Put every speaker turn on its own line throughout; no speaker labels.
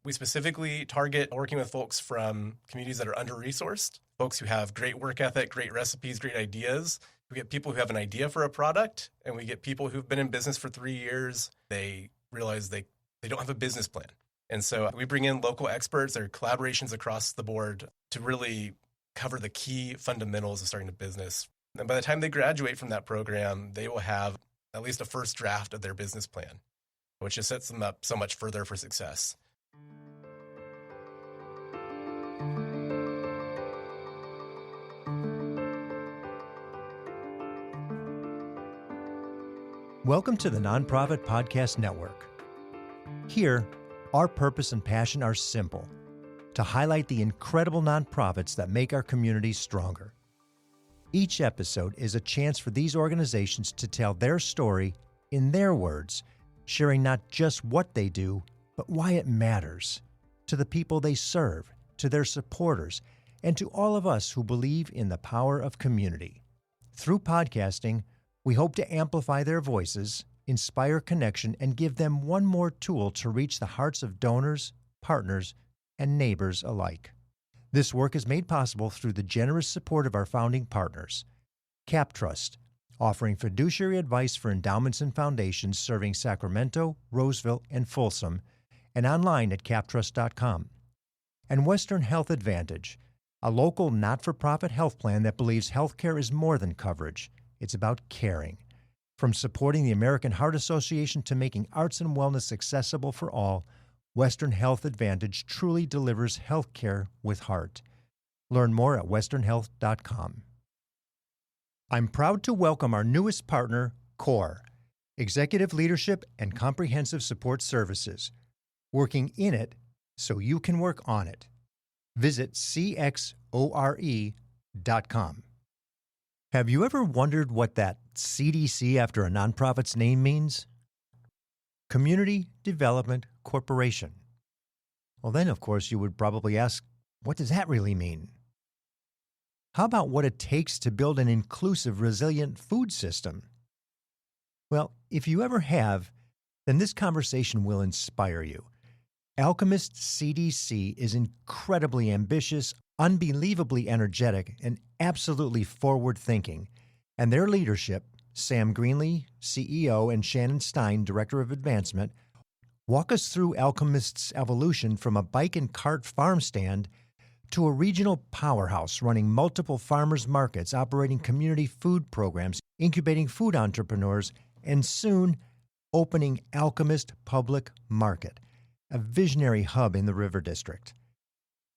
We specifically target working with folks from communities that are under-resourced, folks who have great work ethic, great recipes, great ideas. We get people who have an idea for a product, and we get people who've been in business for 3 years. They realize they don't have a business plan. And so we bring in local experts. There are collaborations across the board to really cover the key fundamentals of starting a business. And by the time they graduate from that program, they will have at least a first draft of their business plan, which just sets them up so much further for success.
Welcome to the Nonprofit Podcast Network. Here, our purpose and passion are simple: to highlight the incredible nonprofits that make our communities stronger. Each episode is a chance for these organizations to tell their story in their words, sharing not just what they do, but why it matters to the people they serve, to their supporters, and to all of us who believe in the power of community. Through podcasting, we hope to amplify their voices, inspire connection, and give them one more tool to reach the hearts of donors, partners, and neighbors alike. This work is made possible through the generous support of our founding partners. CapTrust, offering fiduciary advice for endowments and foundations serving Sacramento, Roseville, and Folsom, and online at captrust.com. And Western Health Advantage, a local not-for-profit health plan that believes healthcare is more than coverage. It's about caring. From supporting the American Heart Association to making arts and wellness accessible for all, Western Health Advantage truly delivers healthcare with heart. Learn more at westernhealth.com. I'm proud to welcome our newest partner, CORE, Executive Leadership and Comprehensive Support Services, working in it so you can work on it. Visit cxore.com. Have you ever wondered what that CDC after a nonprofit's name means? Community Development Corporation. Well, then, of course, you would probably ask, what does that really mean? How about what it takes to build an inclusive, resilient food system? Well, if you ever have, then this conversation will inspire you. Alchemist CDC is incredibly ambitious, unbelievably energetic, and absolutely forward-thinking. And their leadership, Sam Greenlee, CEO, and Shannin Stein, Director of Advancement, walk us through Alchemist's evolution from a bike and cart farm stand to a regional powerhouse running multiple farmers markets, operating community food programs, incubating food entrepreneurs, and soon opening Alchemist Public Market, a visionary hub in the River District.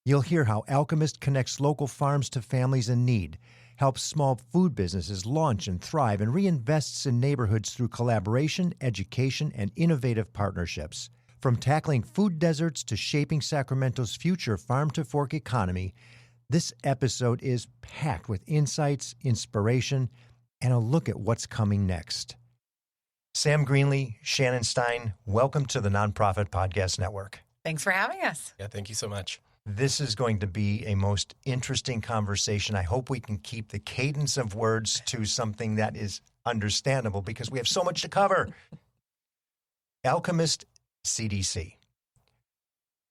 You'll hear how Alchemist connects local farms to families in need, helps small food businesses launch and thrive, and reinvests in neighborhoods through collaboration, education, and innovative partnerships. From tackling food deserts to shaping Sacramento's future farm-to-fork economy, this episode is packed with insights, inspiration, and a look at what's coming next. Sam Greenlee, Shannin Stein, welcome to the Nonprofit Podcast Network.
Thanks for having us.
Yeah, thank you so much.
This is going to be a most interesting conversation. I hope we can keep the cadence of words to something that is understandable because we have so much to cover. Alchemist CDC.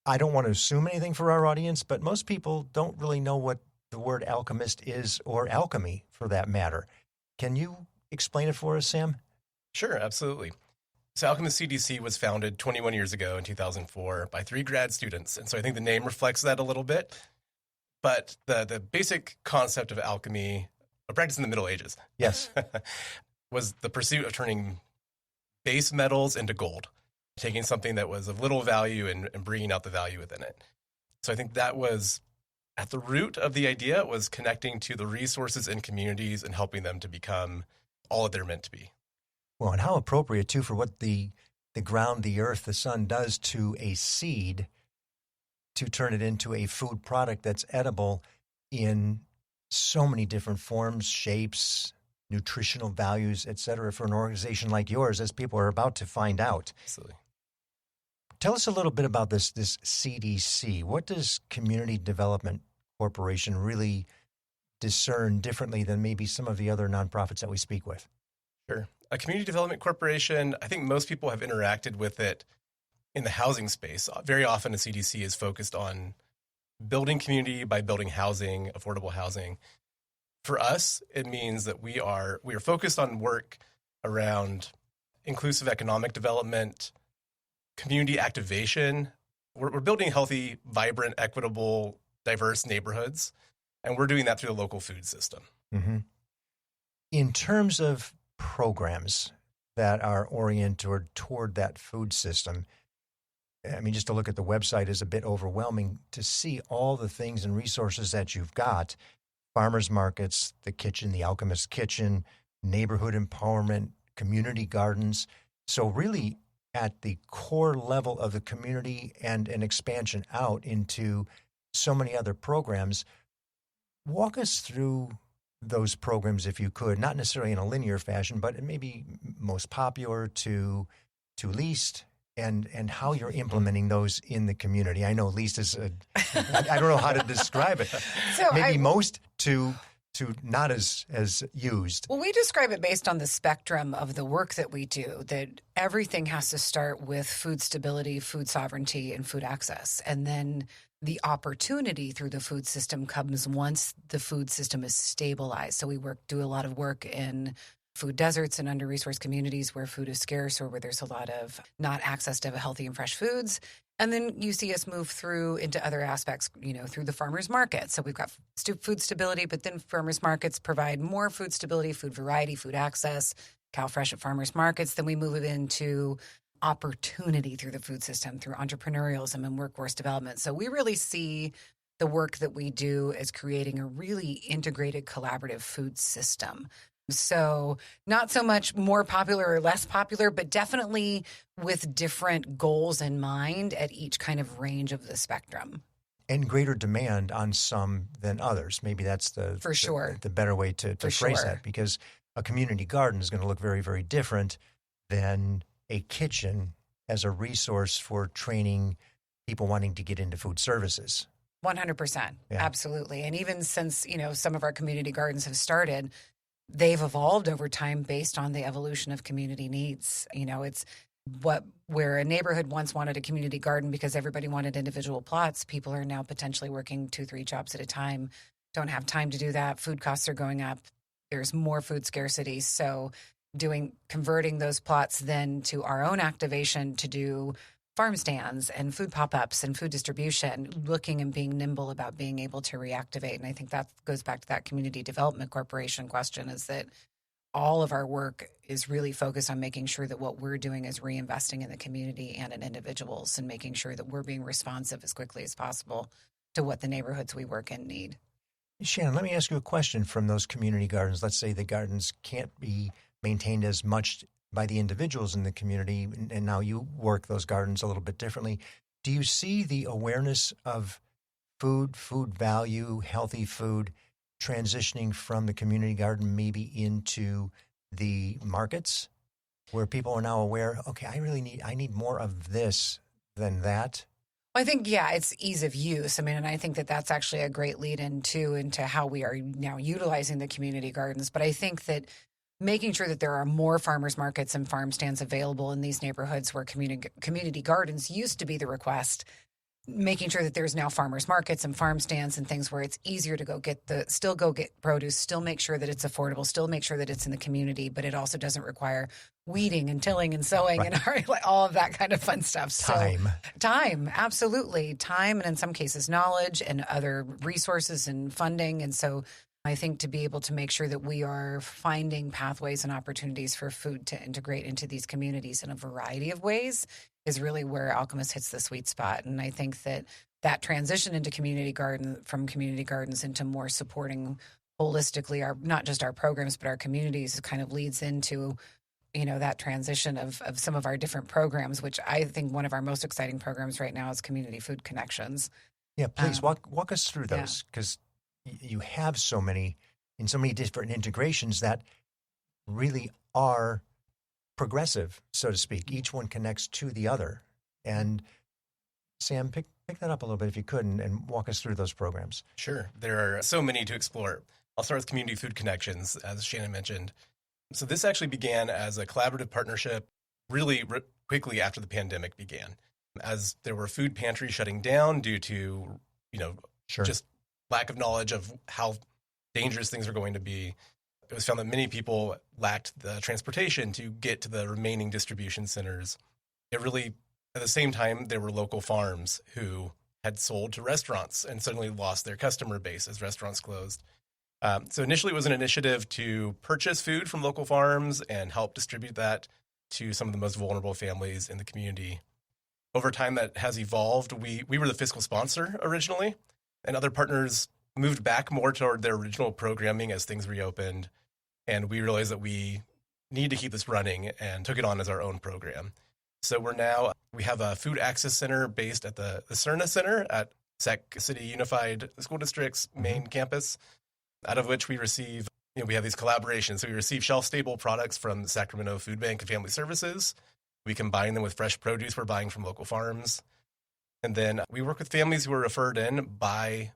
I don't want to assume anything for our audience, but most people don't really know what the word alchemist is, or alchemy for that matter. Can you explain it for us, Sam?
Sure, absolutely. So Alchemist CDC was founded 21 years ago in 2004 by 3 grad students. And so I think the name reflects that a little bit. But the basic concept of alchemy, a practice in the Middle Ages,
yes,
was the pursuit of turning base metals into gold, taking something that was of little value and bringing out the value within it. So I think that was at the root of the idea, was connecting to the resources in communities and helping them to become all that they're meant to be.
Well, and how appropriate, too, for what the ground, the earth, the sun does to a seed to turn it into a food product that's edible in so many different forms, shapes, nutritional values, et cetera, for an organization like yours, as people are about to find out.
Absolutely.
Tell us a little bit about this CDC. What does Community Development Corporation really discern differently than maybe some of the other nonprofits that we speak with?
Sure. A community development corporation, I think most people have interacted with it in the housing space, very often a CDC is focused on building community by building housing, affordable housing. For us, it means that we are focused on work around inclusive economic development, community activation. We're building healthy, vibrant, equitable, diverse neighborhoods, and we're doing that through the local food system.
Mm-hmm. In terms of programs that are oriented toward that food system, I mean, just to look at the website is a bit overwhelming to see all the things and resources that you've got. Farmers markets, the kitchen, the Alchemist Kitchen, neighborhood empowerment, community gardens. So really at the core level of the community and an expansion out into so many other programs. Walk us through those programs if you could, not necessarily in a linear fashion, but maybe most popular to least, and how you're implementing those in the community. I know least is I don't know how to describe it.
So
maybe most to not as used.
Well, we describe it based on the spectrum of the work that we do, that everything has to start with food stability, food sovereignty, and food access. And then the opportunity through the food system comes once the food system is stabilized. So we do a lot of work in food deserts and under-resourced communities where food is scarce or where there's a lot of not access to healthy and fresh foods. And then you see us move through into other aspects, through the farmers market. So we've got food stability, but then farmers markets provide more food stability, food variety, food access, CalFresh at farmers markets. Then we move it into opportunity through the food system, through entrepreneurialism and workforce development. So we really see the work that we do as creating a really integrated collaborative food system. So not so much more popular or less popular, but definitely with different goals in mind at each kind of range of the spectrum.
And greater demand on some than others. Maybe that's the better way to phrase that, because a community garden is going to look very, very different than a kitchen as a resource for training people wanting to get into food services.
100%.
Yeah.
Absolutely. And even since, some of our community gardens have started, they've evolved over time based on the evolution of community needs. It's where a neighborhood once wanted a community garden because everybody wanted individual plots. People are now potentially working 2-3 jobs at a time, don't have time to do that. Food costs are going up. There's more food scarcity. So converting those plots then to our own activation to do farm stands and food pop-ups and food distribution, looking and being nimble about being able to reactivate. And I think that goes back to that community development corporation question, is that all of our work is really focused on making sure that what we're doing is reinvesting in the community and in individuals and making sure that we're being responsive as quickly as possible to what the neighborhoods we work in need.
Shannon, let me ask you a question from those community gardens. Let's say the gardens can't be maintained as much by the individuals in the community, and now you work those gardens a little bit differently. Do you see the awareness of food value, healthy food, transitioning from the community garden maybe into the markets, where people are now aware, okay, I need more of this than that?
I think, it's ease of use. And I think that that's actually a great lead into how we are now utilizing the community gardens. But I think that making sure that there are more farmers markets and farm stands available in these neighborhoods where community gardens used to be the request, making sure that there's now farmers markets and farm stands and things where it's easier to go get produce, still make sure that it's affordable, still make sure that it's in the community, but it also doesn't require weeding and tilling and sowing and all of that kind of fun stuff. Time, absolutely. Time, and in some cases knowledge and other resources and funding. And so I think to be able to make sure that we are finding pathways and opportunities for food to integrate into these communities in a variety of ways is really where Alchemist hits the sweet spot. And I think that transition into from community gardens into more supporting holistically not just our programs, but our communities kind of leads into, that transition of some of our different programs, which I think one of our most exciting programs right now is Community Food Connections.
Yeah, please walk us through those, because you have so many different integrations that really are progressive, so to speak. Each one connects to the other. And Sam, pick that up a little bit if you could, and walk us through those programs.
Sure. There are so many to explore. I'll start with Community Food Connections, as Shannon mentioned. So this actually began as a collaborative partnership really quickly after the pandemic began. as there were food pantries shutting down due to,
Sure.
just lack of knowledge of how dangerous things are going to be. It was found that many people lacked the transportation to get to the remaining distribution centers. It really, at the same time, there were local farms who had sold to restaurants and suddenly lost their customer base as restaurants closed. So initially it was an initiative to purchase food from local farms and help distribute that to some of the most vulnerable families in the community. Over time that has evolved. We were the fiscal sponsor originally, and other partners moved back more toward their original programming as things reopened. And we realized that we need to keep this running and took it on as our own program. So we have a food access center based at the Cerna Center at Sac City Unified School District's main campus, out of which we receive, we have these collaborations. So we receive shelf-stable products from the Sacramento Food Bank and Family Services. We combine them with fresh produce we're buying from local farms. And then we work with families who are referred in by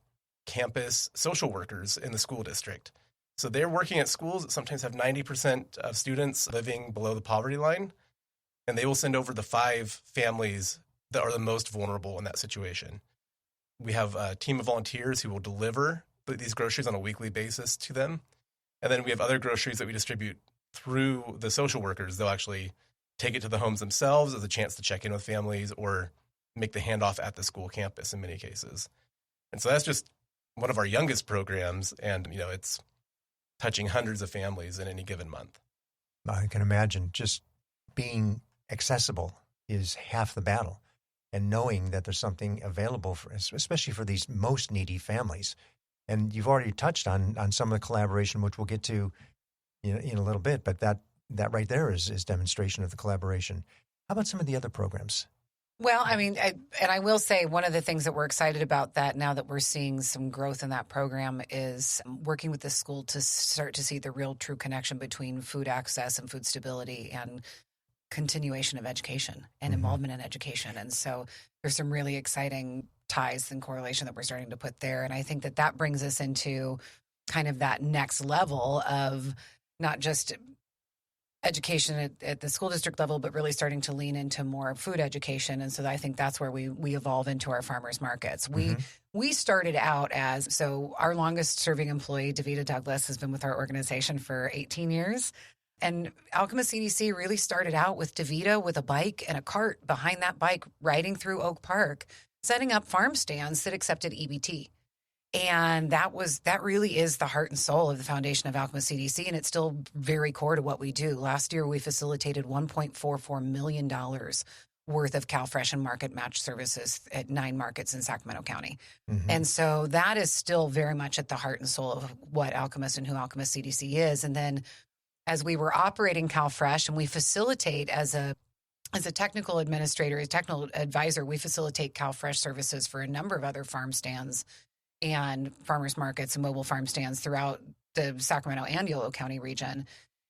campus social workers in the school district. So they're working at schools that sometimes have 90% of students living below the poverty line. And they will send over the 5 families that are the most vulnerable in that situation. We have a team of volunteers who will deliver these groceries on a weekly basis to them. And then we have other groceries that we distribute through the social workers. They'll actually take it to the homes themselves as a chance to check in with families or make the handoff at the school campus in many cases. And so that's just one of our youngest programs. And, it's touching hundreds of families in any given month.
I can imagine just being accessible is half the battle, and knowing that there's something available for, especially for these most needy families. And you've already touched on some of the collaboration, which we'll get to in a little bit, but that right there is demonstration of the collaboration. How about some of the other programs?
Well, I will say one of the things that we're excited about that now that we're seeing some growth in that program is working with the school to start to see the real true connection between food access and food stability and continuation of education and involvement in education. And so there's some really exciting ties and correlation that we're starting to put there. And I think that brings us into kind of that next level of not just education at the school district level, but really starting to lean into more food education. And so I think that's where we evolve into our farmers markets. We started out so our longest serving employee, Davita Douglas, has been with our organization for 18 years. And Alchemist CDC really started out with Davita with a bike and a cart behind that bike, riding through Oak Park, setting up farm stands that accepted EBT. And that really is the heart and soul of the foundation of Alchemist CDC, and it's still very core to what we do. Last year, we facilitated $1.44 million worth of CalFresh and market match services at 9 markets in Sacramento County. And so that is still very much at the heart and soul of what Alchemist and who Alchemist CDC is. And then as we were operating CalFresh, and we facilitate as a technical administrator, a technical advisor, we facilitate CalFresh services for a number of other farm stands and farmers markets and mobile farm stands throughout the Sacramento and Yolo County region.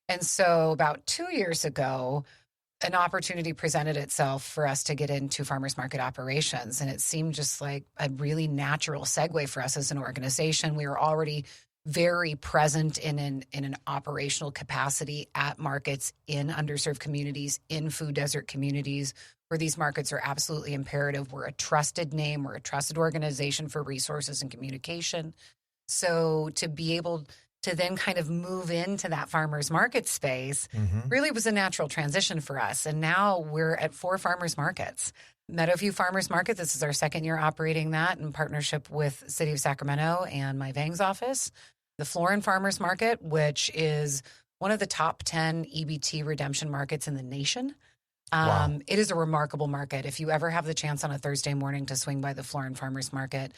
And so about 2 years ago, an opportunity presented itself for us to get into farmers market operations. And it seemed just like a really natural segue for us as an organization. We were already very present in an operational capacity at markets in underserved communities, in food desert communities, where these markets are absolutely imperative. We're a trusted name. We're a trusted organization for resources and communication. So to be able to then kind of move into that farmers market space really was a natural transition for us. And now we're at 4 farmers markets. Meadowview Farmers Market, this is our second year operating that in partnership with City of Sacramento and my Vang's office. The Florin Farmers Market, which is one of the top 10 EBT redemption markets in the nation.
Wow.
It is a remarkable market. If you ever have the chance on a Thursday morning to swing by the Florin Farmers Market,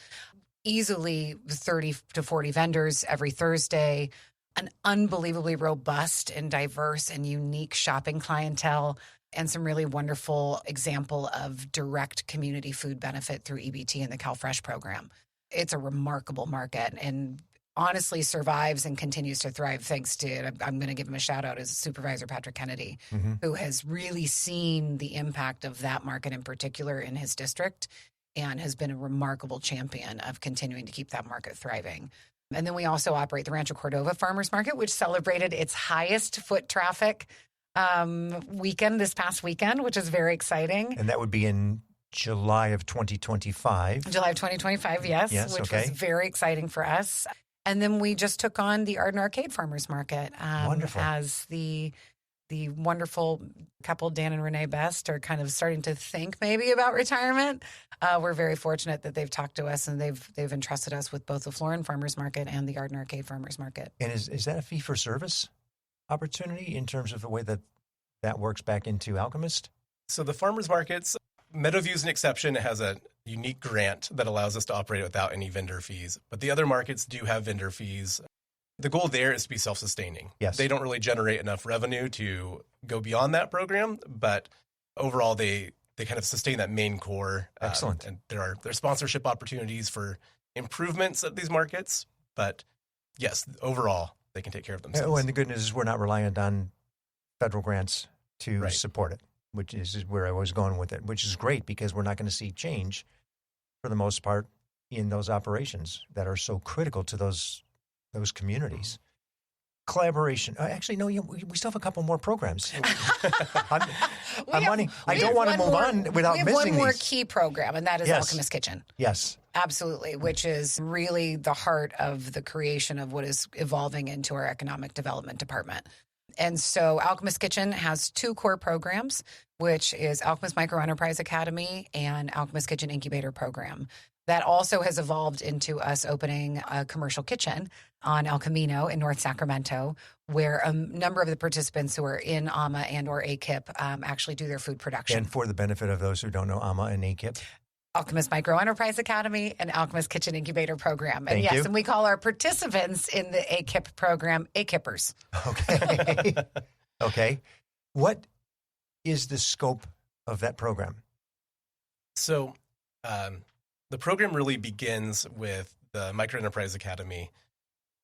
easily 30 to 40 vendors every Thursday, an unbelievably robust and diverse and unique shopping clientele, and some really wonderful example of direct community food benefit through EBT and the CalFresh program. It's a remarkable market and honestly survives and continues to thrive thanks to, I'm going to give him a shout out, as Supervisor Patrick Kennedy, who has really seen the impact of that market in particular in his district and has been a remarkable champion of continuing to keep that market thriving. And then we also operate the Rancho Cordova Farmers Market, which celebrated its highest foot traffic weekend this past weekend, which is very exciting.
And that would be in July of 2025.
July of 2025, yes,
Yes,
which
okay.
was very exciting for us. And then we just took on the Arden Arcade Farmers Market
Wonderful.
as the wonderful couple, Dan and Renee Best, are kind of starting to think maybe about retirement. We're very fortunate that they've talked to us and they've entrusted us with both the Florin Farmers Market and the Arden Arcade Farmers Market.
And is that a fee-for-service opportunity in terms of the way that works back into Alchemist?
So the farmers markets, Meadowview is an exception. It has a unique grant that allows us to operate without any vendor fees. But the other markets do have vendor fees. The goal there is to be self-sustaining.
Yes.
They don't really generate enough revenue to go beyond that program, but overall they kind of sustain that main core.
Excellent.
And there are sponsorship opportunities for improvements at these markets, but yes, overall they can take care of themselves.
Oh, and the good news is we're not reliant on federal grants to
Right.
support it, which is where I was going with it, which is great because we're not going to see change for the most part in those operations that are so critical to those communities. Collaboration. Actually, no, we still have a couple more programs. I don't want to move on without
we have
missing
one more
these.
key program, and that is
Yes.
Alchemist Kitchen.
Yes.
Absolutely, which is really the heart of the creation of what is evolving into our economic development department. And so Alchemist Kitchen has two core programs, which is Alchemist Microenterprise Academy and Alchemist Kitchen Incubator Program. That also has evolved into us opening a commercial kitchen on El Camino in North Sacramento, where a number of the participants who are in AMA and or AKIP actually do their food production.
And for the benefit of those who don't know AMA and AKIP.
Alchemist Microenterprise Academy and Alchemist Kitchen Incubator Program. And
Thank
yes,
you.
and we call our participants in the AKIP program AKIPers.
Okay. Okay. What is the scope of that program?
So the program really begins with the Microenterprise Academy.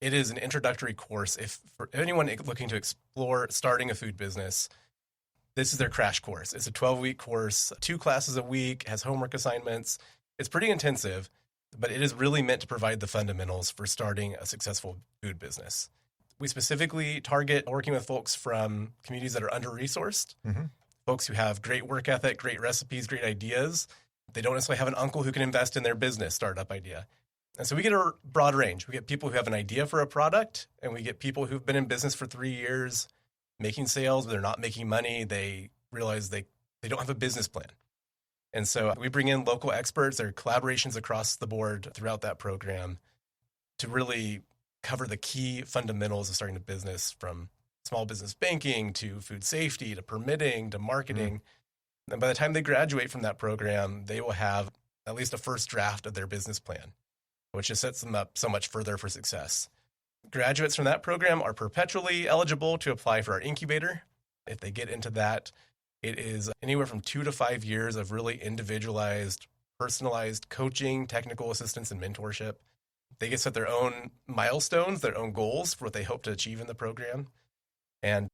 It is an introductory course. If for anyone looking to explore starting a food business, this is their crash course. It's a 12-week course, 2 classes a week, has homework assignments. It's pretty intensive, but it is really meant to provide the fundamentals for starting a successful food business. We specifically target working with folks from communities that are under-resourced, folks who have great work ethic, great recipes, great ideas. They don't necessarily have an uncle who can invest in their business startup idea. And so we get a broad range. We get people who have an idea for a product, and we get people who've been in business for 3 years, making sales, but they're not making money. They realize they don't have a business plan. And so we bring in local experts. There are collaborations across the board throughout that program to really cover the key fundamentals of starting a business, from small business banking to food safety to permitting to marketing. And by the time they graduate from that program, they will have at least a first draft of their business plan, which just sets them up so much further for success. Graduates from that program are perpetually eligible to apply for our incubator. If they get into that, it is anywhere from 2 to 5 years of really individualized, personalized coaching, technical assistance, and mentorship. They get set their own milestones, their own goals for what they hope to achieve in the program. And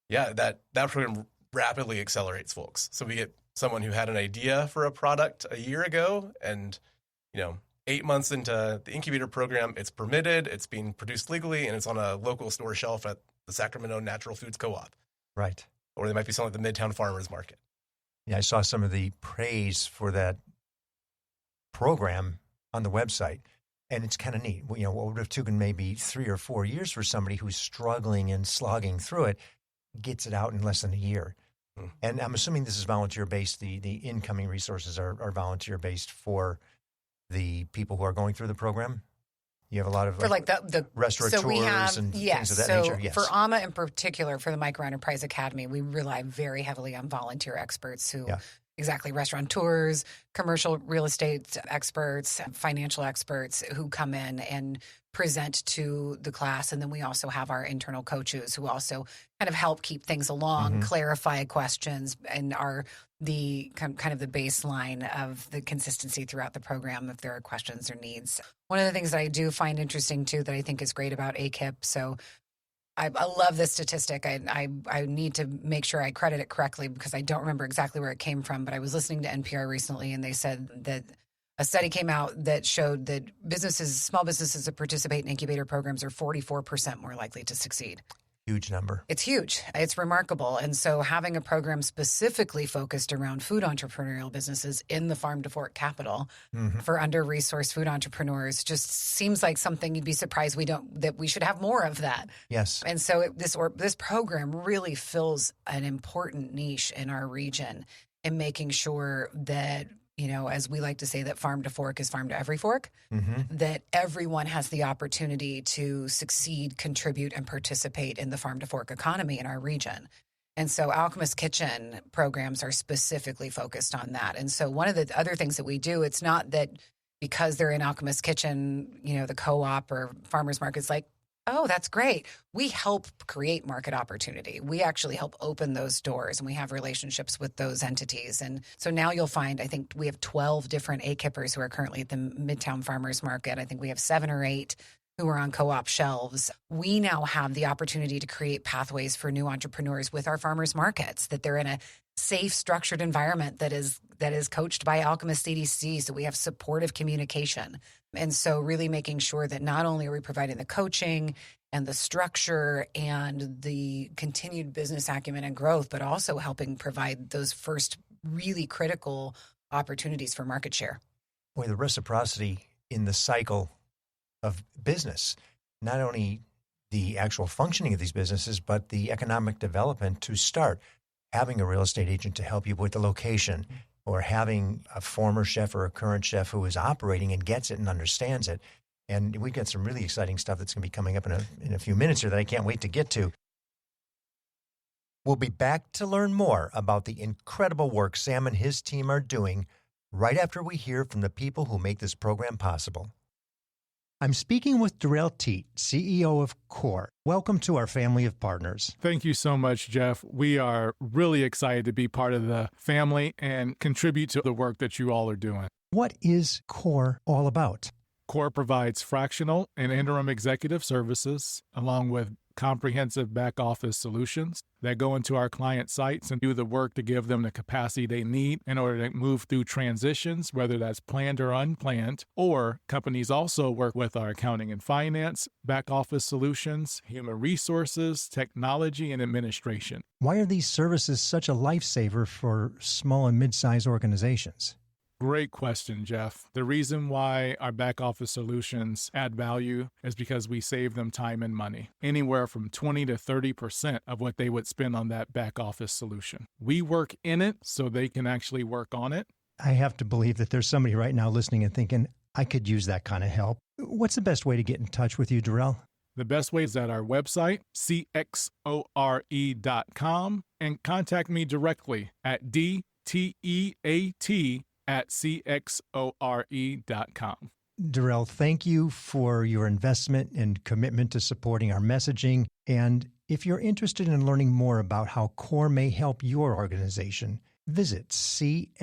yeah, that program rapidly accelerates folks. So we get someone who had an idea for a product a year ago, and 8 months into the incubator program, it's permitted, it's being produced legally, and it's on a local store shelf at the Sacramento Natural Foods Co-op.
Right.
Or they might be selling at the Midtown Farmers Market.
Yeah, I saw some of the praise for that program on the website, and it's kind of neat. What would have taken maybe 3 or 4 years for somebody who's struggling and slogging through it gets it out in less than a year. And I'm assuming this is volunteer-based. The incoming resources are volunteer-based for the people who are going through the program. You have a lot of
For like the
restaurateurs
so we have,
and
yes,
things of that
so
nature. Yes.
for AMA in particular, for the Microenterprise Academy, we rely very heavily on volunteer experts who, exactly, restaurateurs, commercial real estate experts, financial experts who come in and present to the class. And then we also have our internal coaches who also kind of help keep things along, clarify questions, and are the kind of the baseline of the consistency throughout the program if there are questions or needs. One of the things that I do find interesting too that I think is great about AKIP, so I love this statistic. I need to make sure I credit it correctly because I don't remember exactly where it came from, but I was listening to NPR recently and they said that a study came out that showed that small businesses that participate in incubator programs are 44% more likely to succeed.
Huge number.
It's huge. It's remarkable. And so having a program specifically focused around food entrepreneurial businesses in the farm to fork capital for under-resourced food entrepreneurs just seems like something you'd be surprised that we should have more of that.
Yes.
And so this program really fills an important niche in our region in making sure that, as we like to say, that farm to fork is farm to every fork, that everyone has the opportunity to succeed, contribute, and participate in the farm to fork economy in our region. And so Alchemist Kitchen programs are specifically focused on that. And so one of the other things that we do, it's not that because they're in Alchemist Kitchen, the co-op or farmers market's like, oh, that's great. We help create market opportunity. We actually help open those doors, and we have relationships with those entities. And so now you'll find, I think we have 12 different A-Kippers who are currently at the Midtown Farmers Market. I think we have 7 or 8 who are on co-op shelves. We now have the opportunity to create pathways for new entrepreneurs with our farmers markets, that they're in a safe, structured environment that is coached by Alchemist CDC. So we have supportive communication. And so really making sure that not only are we providing the coaching and the structure and the continued business acumen and growth, but also helping provide those first really critical opportunities for market share.
Boy, the reciprocity in the cycle of business, not only the actual functioning of these businesses, but the economic development to start. Having a real estate agent to help you with the location, or having a former chef or a current chef who is operating and gets it and understands it. And we've got some really exciting stuff that's going to be coming up in a few minutes here that I can't wait to get to. We'll be back to learn more about the incredible work Sam and his team are doing right after we hear from the people who make this program possible. I'm speaking with Darrell Teat, CEO of CORE. Welcome to our family of partners.
Thank you so much, Jeff. We are really excited to be part of the family and contribute to the work that you all are doing.
What is CORE all about?
CORE provides fractional and interim executive services, along with comprehensive back-office solutions that go into our client sites and do the work to give them the capacity they need in order to move through transitions, whether that's planned or unplanned. Or companies also work with our accounting and finance, back-office solutions, human resources, technology, and administration.
Why are these services such a lifesaver for small and mid-sized organizations?
Great question, Jeff. The reason why our back office solutions add value is because we save them time and money, anywhere from 20 to 30% of what they would spend on that back office solution. We work in it so they can actually work on it.
I have to believe that there's somebody right now listening and thinking, I could use that kind of help. What's the best way to get in touch with you, Darrell?
The best way is at our website, cxore.com, and contact me directly at dteat@cxore.com.
Darrell, thank you for your investment and commitment to supporting our messaging. And if you're interested in learning more about how CORE may help your organization, visit cxore.com.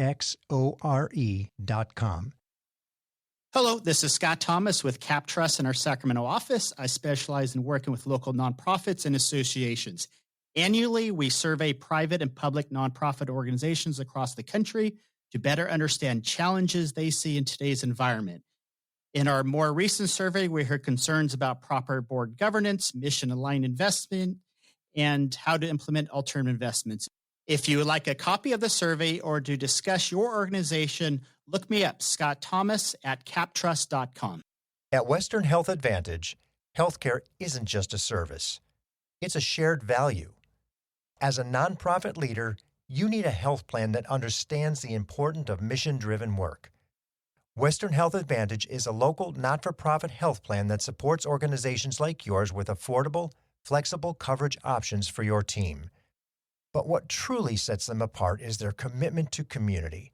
Hello, this is Scott Thomas with Cap Trust in our Sacramento office. I specialize in working with local nonprofits and associations. Annually, we survey private and public nonprofit organizations across the country to better understand challenges they see in today's environment. In our more recent survey, we heard concerns about proper board governance, mission-aligned investment, and how to implement alternative investments. If you would like a copy of the survey or to discuss your organization, look me up, Scott Thomas at captrust.com.
At Western Health Advantage, healthcare isn't just a service. It's a shared value. As a nonprofit leader, you need a health plan that understands the importance of mission-driven work. Western Health Advantage is a local, not-for-profit health plan that supports organizations like yours with affordable, flexible coverage options for your team. But what truly sets them apart is their commitment to community,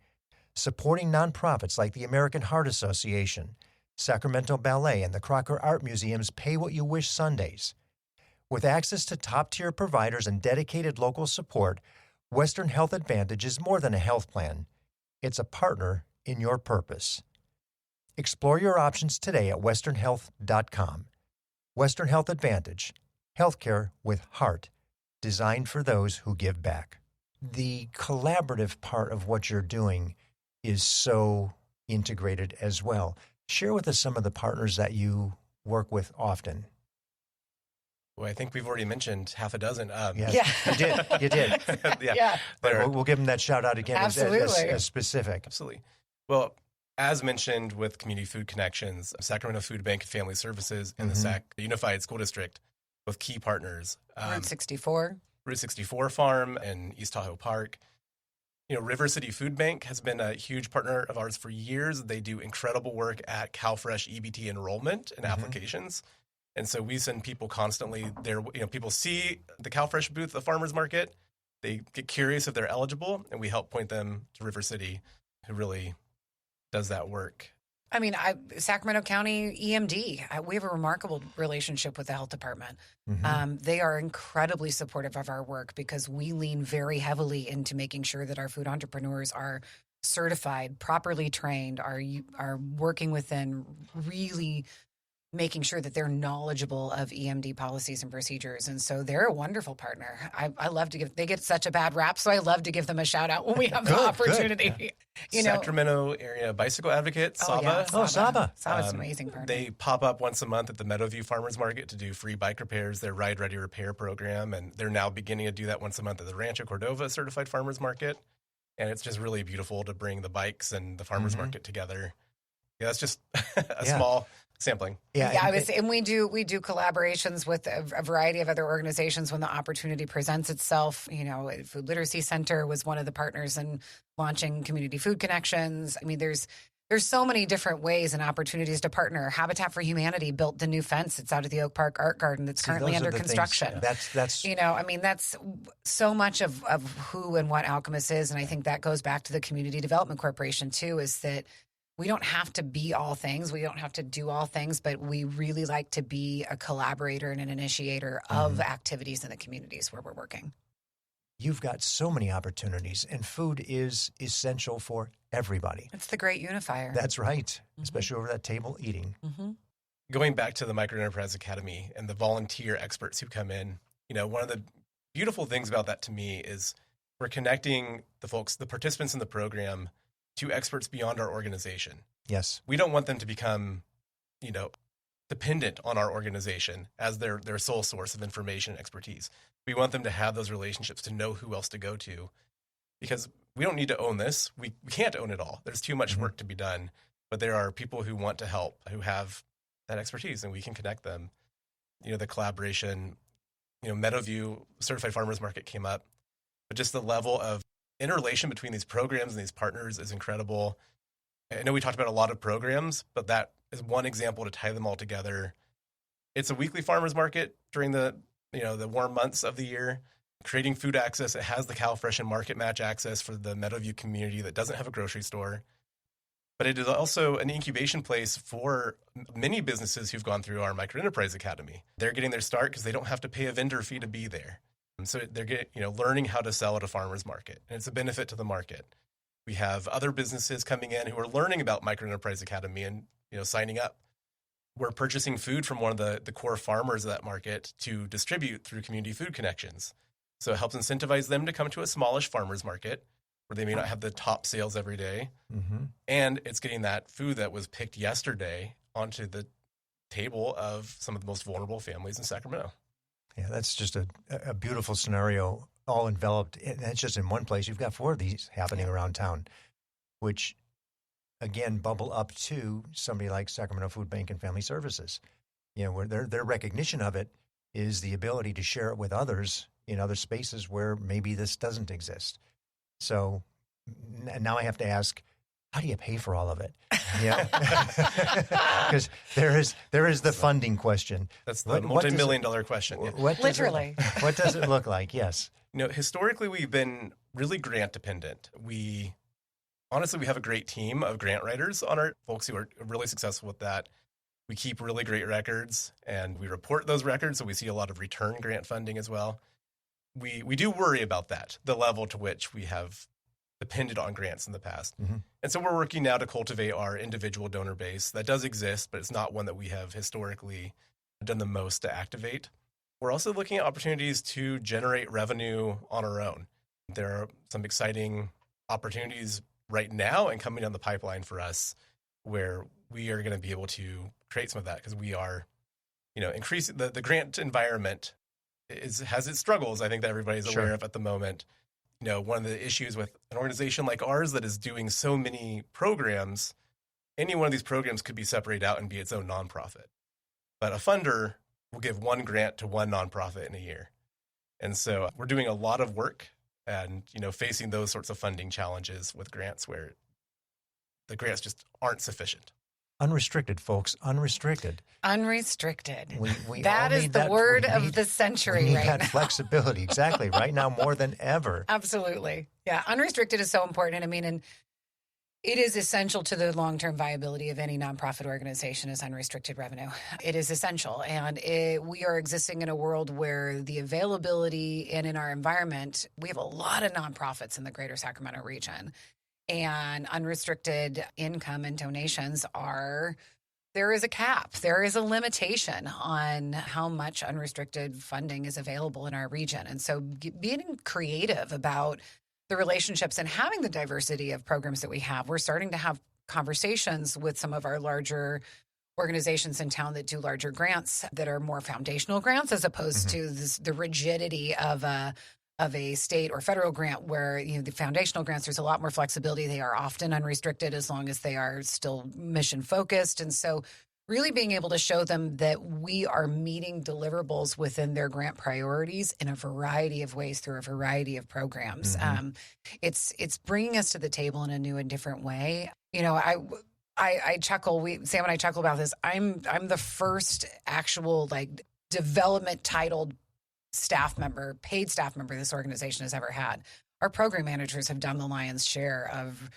supporting nonprofits like the American Heart Association, Sacramento Ballet, and the Crocker Art Museum's Pay What You Wish Sundays. With access to top-tier providers and dedicated local support, Western Health Advantage is more than a health plan. It's a partner in your purpose. Explore your options today at westernhealth.com. Western Health Advantage, healthcare with heart, designed for those who give back. The collaborative part of what you're doing is so integrated as well. Share with us some of the partners that you work with often.
Well, I think we've already mentioned half a dozen.
Yes,
Yeah.
you did.
Yeah.
But we'll give them that shout out again as specific.
Absolutely. Well, as mentioned with Community Food Connections, Sacramento Food Bank and Family Services, and the SAC Unified School District, both key partners.
Route 64.
Route 64 Farm and East Tahoe Park. River City Food Bank has been a huge partner of ours for years. They do incredible work at CalFresh EBT enrollment and applications. And so we send people constantly there. People see the CalFresh booth at the farmer's market. They get curious if they're eligible, and we help point them to River City, who really does that work.
I mean, Sacramento County EMD, we have a remarkable relationship with the health department. They are incredibly supportive of our work because we lean very heavily into making sure that our food entrepreneurs are certified, properly trained, are working within really making sure that they're knowledgeable of EMD policies and procedures. And so they're a wonderful partner. I love to they get such a bad rap, so I love to give them a shout out when we have the opportunity.
Sacramento area bicycle advocate, Saba.
Yeah,
Saba.
Saba's an amazing partner.
They pop up once a month at the Meadowview Farmers Market to do free bike repairs, their Ride Ready Repair program. And they're now beginning to do that once a month at the Rancho Cordova Certified Farmers Market. And it's just really beautiful to bring the bikes and the farmers market together. Yeah, that's just a small sampling.
And we do collaborations with a variety of other organizations when the opportunity presents itself. Food Literacy Center was one of the partners in launching Community Food Connections. I mean, there's so many different ways and opportunities to partner. Habitat for Humanity built the new fence. It's out of the Oak Park Art Garden that's currently under construction.
That's
that's so much of who and what Alchemist is, and I think that goes back to the Community Development Corporation too. Is that we don't have to be all things. We don't have to do all things, but we really like to be a collaborator and an initiator of activities in the communities where we're working.
You've got so many opportunities, and food is essential for everybody.
It's the great unifier.
That's right, especially over that table eating.
Going back to the Microenterprise Academy and the volunteer experts who come in, one of the beautiful things about that to me is we're connecting the participants in the program to experts beyond our organization.
Yes.
We don't want them to become, dependent on our organization as their sole source of information and expertise. We want them to have those relationships to know who else to go to, because we don't need to own this. We can't own it all. There's too much work to be done, but there are people who want to help, who have that expertise, and we can connect them. The collaboration, Meadowview Certified Farmers Market came up, but just the level of interrelation between these programs and these partners is incredible. I know we talked about a lot of programs, but that is one example to tie them all together. It's a weekly farmers market during the warm months of the year, creating food access. It has the CalFresh and Market Match access for the Meadowview community that doesn't have a grocery store. But it is also an incubation place for many businesses who've gone through our Microenterprise Academy. They're getting their start because they don't have to pay a vendor fee to be there. And so they're learning how to sell at a farmer's market, and it's a benefit to the market. We have other businesses coming in who are learning about Microenterprise Academy and signing up. We're purchasing food from one of the core farmers of that market to distribute through Community Food Connections. So it helps incentivize them to come to a smallish farmer's market where they may not have the top sales every day. And it's getting that food that was picked yesterday onto the table of some of the most vulnerable families in Sacramento.
Yeah, that's just a beautiful scenario, all enveloped. And that's just in one place. You've got 4 of these happening around town, which, again, bubble up to somebody like Sacramento Food Bank and Family Services. Where their recognition of it is the ability to share it with others in other spaces where maybe this doesn't exist. So now I have to ask, how do you pay for all of it? Because there is the funding question.
That's the multi-million-dollar question.
Literally.
What does it look like? Yes.
Historically, we've been really grant dependent. We have a great team of grant writers on our folks who are really successful with that. We keep really great records, and we report those records, so we see a lot of return grant funding as well. We do worry about that, the level to which we have depended on grants in the past. And so we're working now to cultivate our individual donor base. That does exist, but it's not one that we have historically done the most to activate. We're also looking at opportunities to generate revenue on our own. There are some exciting opportunities right now and coming down the pipeline for us where we are going to be able to create some of that because we are increase the grant environment has its struggles. I think that everybody's aware of at the moment. One of the issues with an organization like ours that is doing so many programs, any one of these programs could be separated out and be its own nonprofit. But a funder will give one grant to one nonprofit in a year. And so we're doing a lot of work and, facing those sorts of funding challenges with grants where the grants just aren't sufficient.
Unrestricted, folks. Unrestricted.
Unrestricted.
That
is the word of the century
we need
right
that
now.
flexibility. Exactly. Right now, more than ever.
Absolutely. Yeah. Unrestricted is so important. And it is essential to the long-term viability of any nonprofit organization is unrestricted revenue. It is essential. And we are existing in a world where the availability and in our environment, we have a lot of nonprofits in the greater Sacramento region. And unrestricted income and donations there is a cap. There is a limitation on how much unrestricted funding is available in our region. And so being creative about the relationships and having the diversity of programs that we have, we're starting to have conversations with some of our larger organizations in town that do larger grants that are more foundational grants as opposed to the rigidity of a state or federal grant where, the foundational grants, there's a lot more flexibility. They are often unrestricted as long as they are still mission focused. And so really being able to show them that we are meeting deliverables within their grant priorities in a variety of ways through a variety of programs. It's bringing us to the table in a new and different way. I chuckle. Sam and I chuckle about this. I'm the first actual development titled paid staff member this organization has ever had. Our program managers have done the lion's share of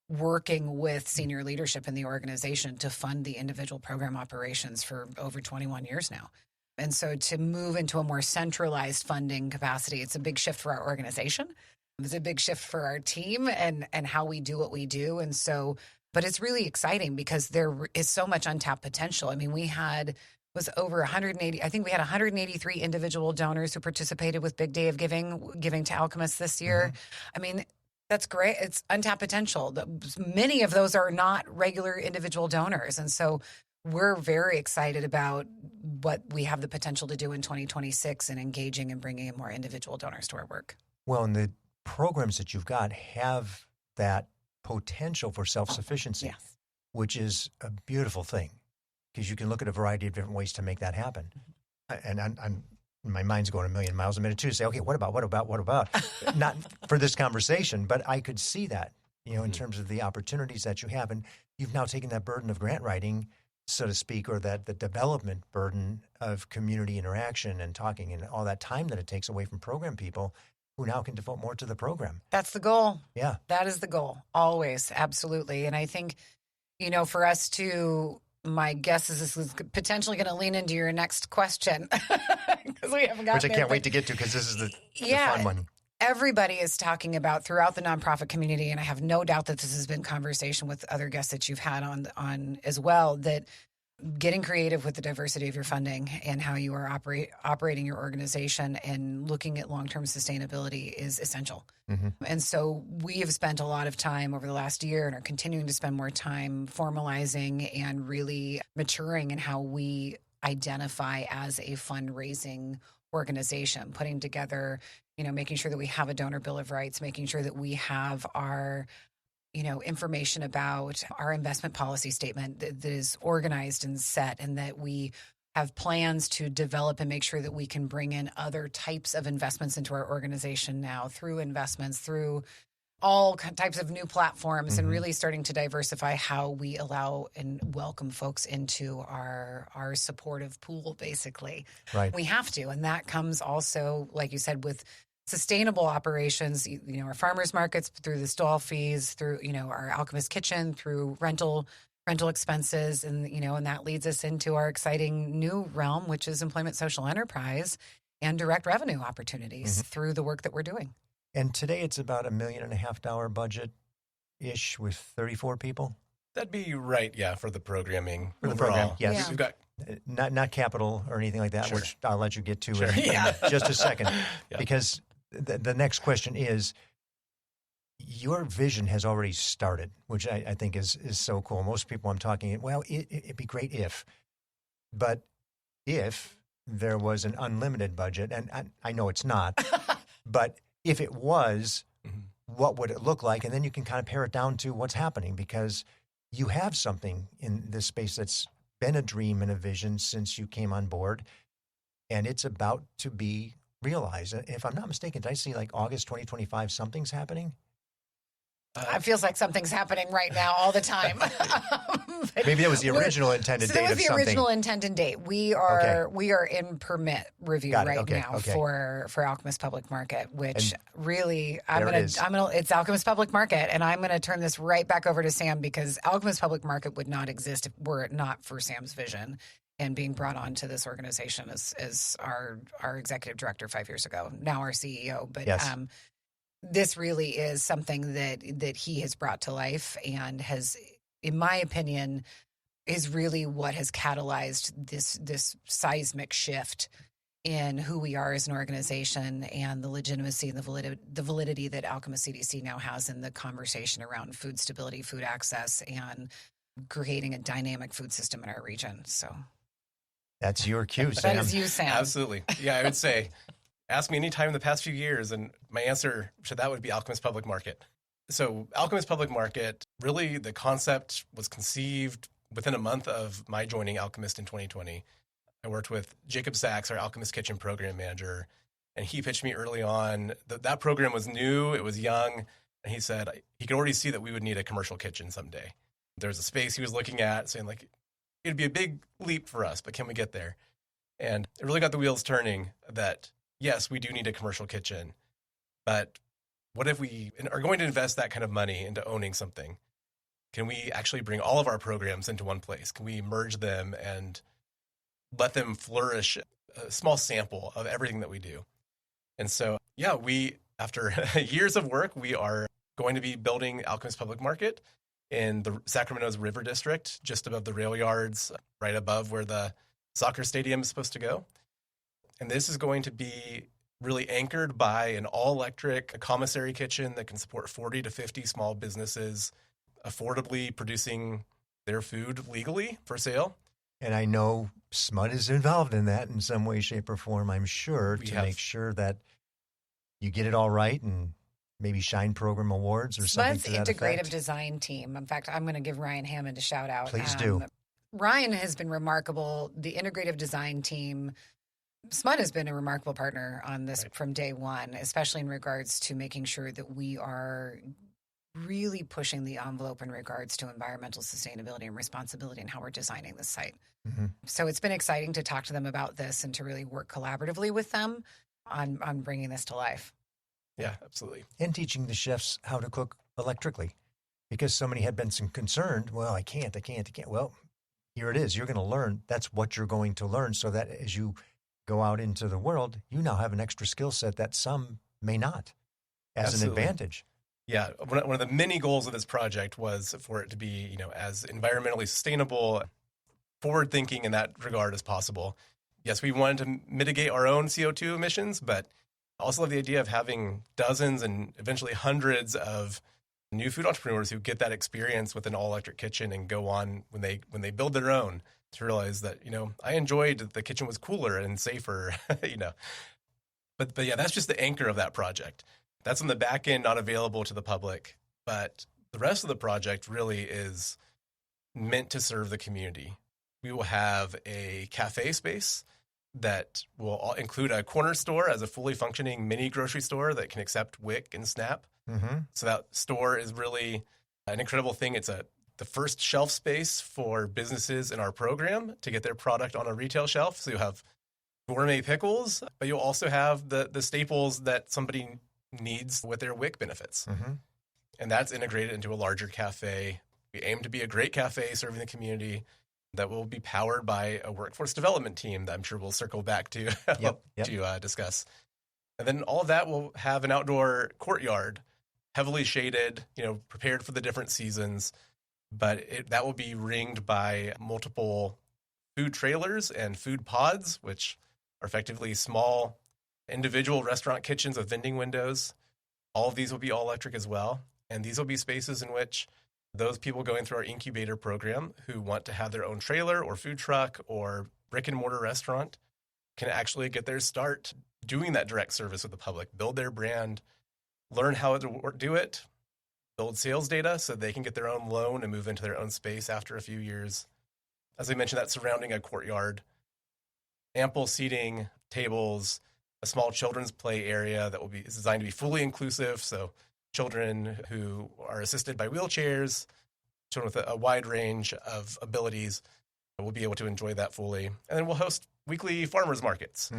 working with senior leadership in the organization to fund the individual program operations for over 21 years now. And so to move into a more centralized funding capacity, it's a big shift for our organization. It's a big shift for our team and how we do what we do. And so, but it's really exciting because there is so much untapped potential. Was over 180. I think we had 183 individual donors who participated with Big Day of giving to Alchemist this year. That's great. It's untapped potential. Many of those are not regular individual donors. And so we're very excited about what we have the potential to do in 2026 and engaging and bringing in more individual donors to our work.
Well, and the programs that you've got have that potential for self-sufficiency, which is a beautiful thing. Because you can look at a variety of different ways to make that happen. And my mind's going a million miles a minute too to say, okay, what about? Not for this conversation, but I could see that, in terms of the opportunities that you have. And you've now taken that burden of grant writing, so to speak, or the development burden of community interaction and talking and all that time that it takes away from program people who now can devote more to the program.
That's the goal.
Yeah.
That is the goal. Always. Absolutely. And I think, for us to... My guess is this is potentially going to lean into your next question because we haven't gotten
Which I can't wait to get to because this is the fun one.
Everybody is talking about throughout the nonprofit community, and I have no doubt that this has been conversation with other guests that you've had on as well, that getting creative with the diversity of your funding and how you are operating your organization and looking at long-term sustainability is essential. And so we have spent a lot of time over the last year and are continuing to spend more time formalizing and really maturing in how we identify as a fundraising organization, putting together, making sure that we have a donor bill of rights, making sure that we have our information about our investment policy statement that is organized and set, and that we have plans to develop and make sure that we can bring in other types of investments into our organization now through investments, through all types of new platforms, and really starting to diversify how we allow and welcome folks into our supportive pool, basically.
Right.
We have to. And that comes also, like you said, with sustainable operations, our farmers markets through the stall fees, through, our Alchemist Kitchen, through rental expenses. And, and that leads us into our exciting new realm, which is employment social enterprise and direct revenue opportunities through the work that we're doing.
And today it's about $1.5 million budget-ish with 34 people?
That'd be right, yeah, for the programming.
For the program, yes.
Yeah.
We've got
not capital or anything like that,
Sure.
which I'll let you get to
Sure.
in just a second.
Yeah.
Because the next question is, your vision has already started, which I think is so cool. Most people I'm talking, well, it'd be great if. But if there was an unlimited budget, and I know it's not, but if it was, what would it look like? And then you can kind of pare it down to what's happening, because you have something in this space that's been a dream and a vision since you came on board, and it's about to be realized. If I'm not mistaken, did I see like August 2025, something's happening?
It feels like something's happening right now all the time.
Maybe that was the original intended date of something.
That was the original intended date. We are in permit review now for Alchemist Public Market, which really it's Alchemist Public Market, and I'm gonna turn this right back over to Sam, because Alchemist Public Market would not exist were it not for Sam's vision and being brought on to this organization as our executive director 5 years ago, now our CEO. But
yes.
This really is something that he has brought to life and has, in my opinion, is really what has catalyzed this seismic shift in who we are as an organization and the legitimacy and the validity that Alchemist CDC now has in the conversation around food stability, food access, and creating a dynamic food system in our region. So
that's your cue, Sam.
That is you, Sam.
Absolutely. Yeah, I would say, ask me any time in the past few years, and my answer to that would be Alchemist Public Market. So Alchemist Public Market, really the concept was conceived within a month of my joining Alchemist in 2020. I worked with Jacob Sachs, our Alchemist Kitchen program manager, and he pitched me early on. That program was new, it was young, and he said he could already see that we would need a commercial kitchen someday. There's a space he was looking at, saying like, it'd be a big leap for us, but can we get there? And it really got the wheels turning that, yes, we do need a commercial kitchen, but what if we are going to invest that kind of money into owning something? Can we actually bring all of our programs into one place? Can we merge them and let them flourish, a small sample of everything that we do? And so, yeah, after years of work, we are going to be building Alchemist Public Market in the Sacramento's River District, just above the rail yards, right above where the soccer stadium is supposed to go. And this is going to be really anchored by an all-electric commissary kitchen that can support 40 to 50 small businesses affordably producing their food legally for sale.
And I know SMUD is involved in that in some way, shape, or form, I'm sure, make sure that you get it all right, and maybe Shine Program Awards or something to that effect.
Integrative design team. In fact, I'm going to give Ryan Hammond a shout out.
Please do.
Ryan has been remarkable. The integrative design team, SMUD has been a remarkable partner on this from day one, especially in regards to making sure that we are really pushing the envelope in regards to environmental sustainability and responsibility and how we're designing this site. Mm-hmm. So it's been exciting to talk to them about this and to really work collaboratively with them on bringing this to life.
Yeah, absolutely.
And teaching the chefs how to cook electrically, because so many had been concerned, well, I can't. Well, here it is. You're going to learn. That's what you're going to learn, so that as you go out into the world, you now have an extra skill set that some may not, as an advantage.
Yeah, one of the many goals of this project was for it to be, as environmentally sustainable, forward-thinking in that regard as possible. Yes, we wanted to mitigate our own CO2 emissions, but I also love the idea of having dozens and eventually hundreds of new food entrepreneurs who get that experience with an all-electric kitchen and go on when they build their own to realize that, I enjoyed that the kitchen was cooler and safer, But yeah, that's just the anchor of that project. That's on the back end, not available to the public. But the rest of the project really is meant to serve the community. We will have a cafe space that will include a corner store as a fully functioning mini grocery store that can accept WIC and SNAP. Mm-hmm. So that store is really an incredible thing. It's the first shelf space for businesses in our program to get their product on a retail shelf. So you'll have gourmet pickles, but you'll also have the staples that somebody needs with their WIC benefits. Mm-hmm. And that's integrated into a larger cafe. We aim to be a great cafe serving the community that will be powered by a workforce development team that I'm sure we'll circle back to to discuss. And then all of that will have an outdoor courtyard, heavily shaded, prepared for the different seasons. But that will be ringed by multiple food trailers and food pods, which are effectively small individual restaurant kitchens with vending windows. All of these will be all electric as well. And these will be spaces in which those people going through our incubator program who want to have their own trailer or food truck or brick and mortar restaurant can actually get their start doing that direct service with the public, build their brand, learn how to do it, build sales data so they can get their own loan and move into their own space after a few years. As I mentioned, that's surrounding a courtyard, ample seating, tables, a small children's play area that will be designed to be fully inclusive. So children who are assisted by wheelchairs, children with a wide range of abilities will be able to enjoy that fully. And then we'll host weekly farmers markets,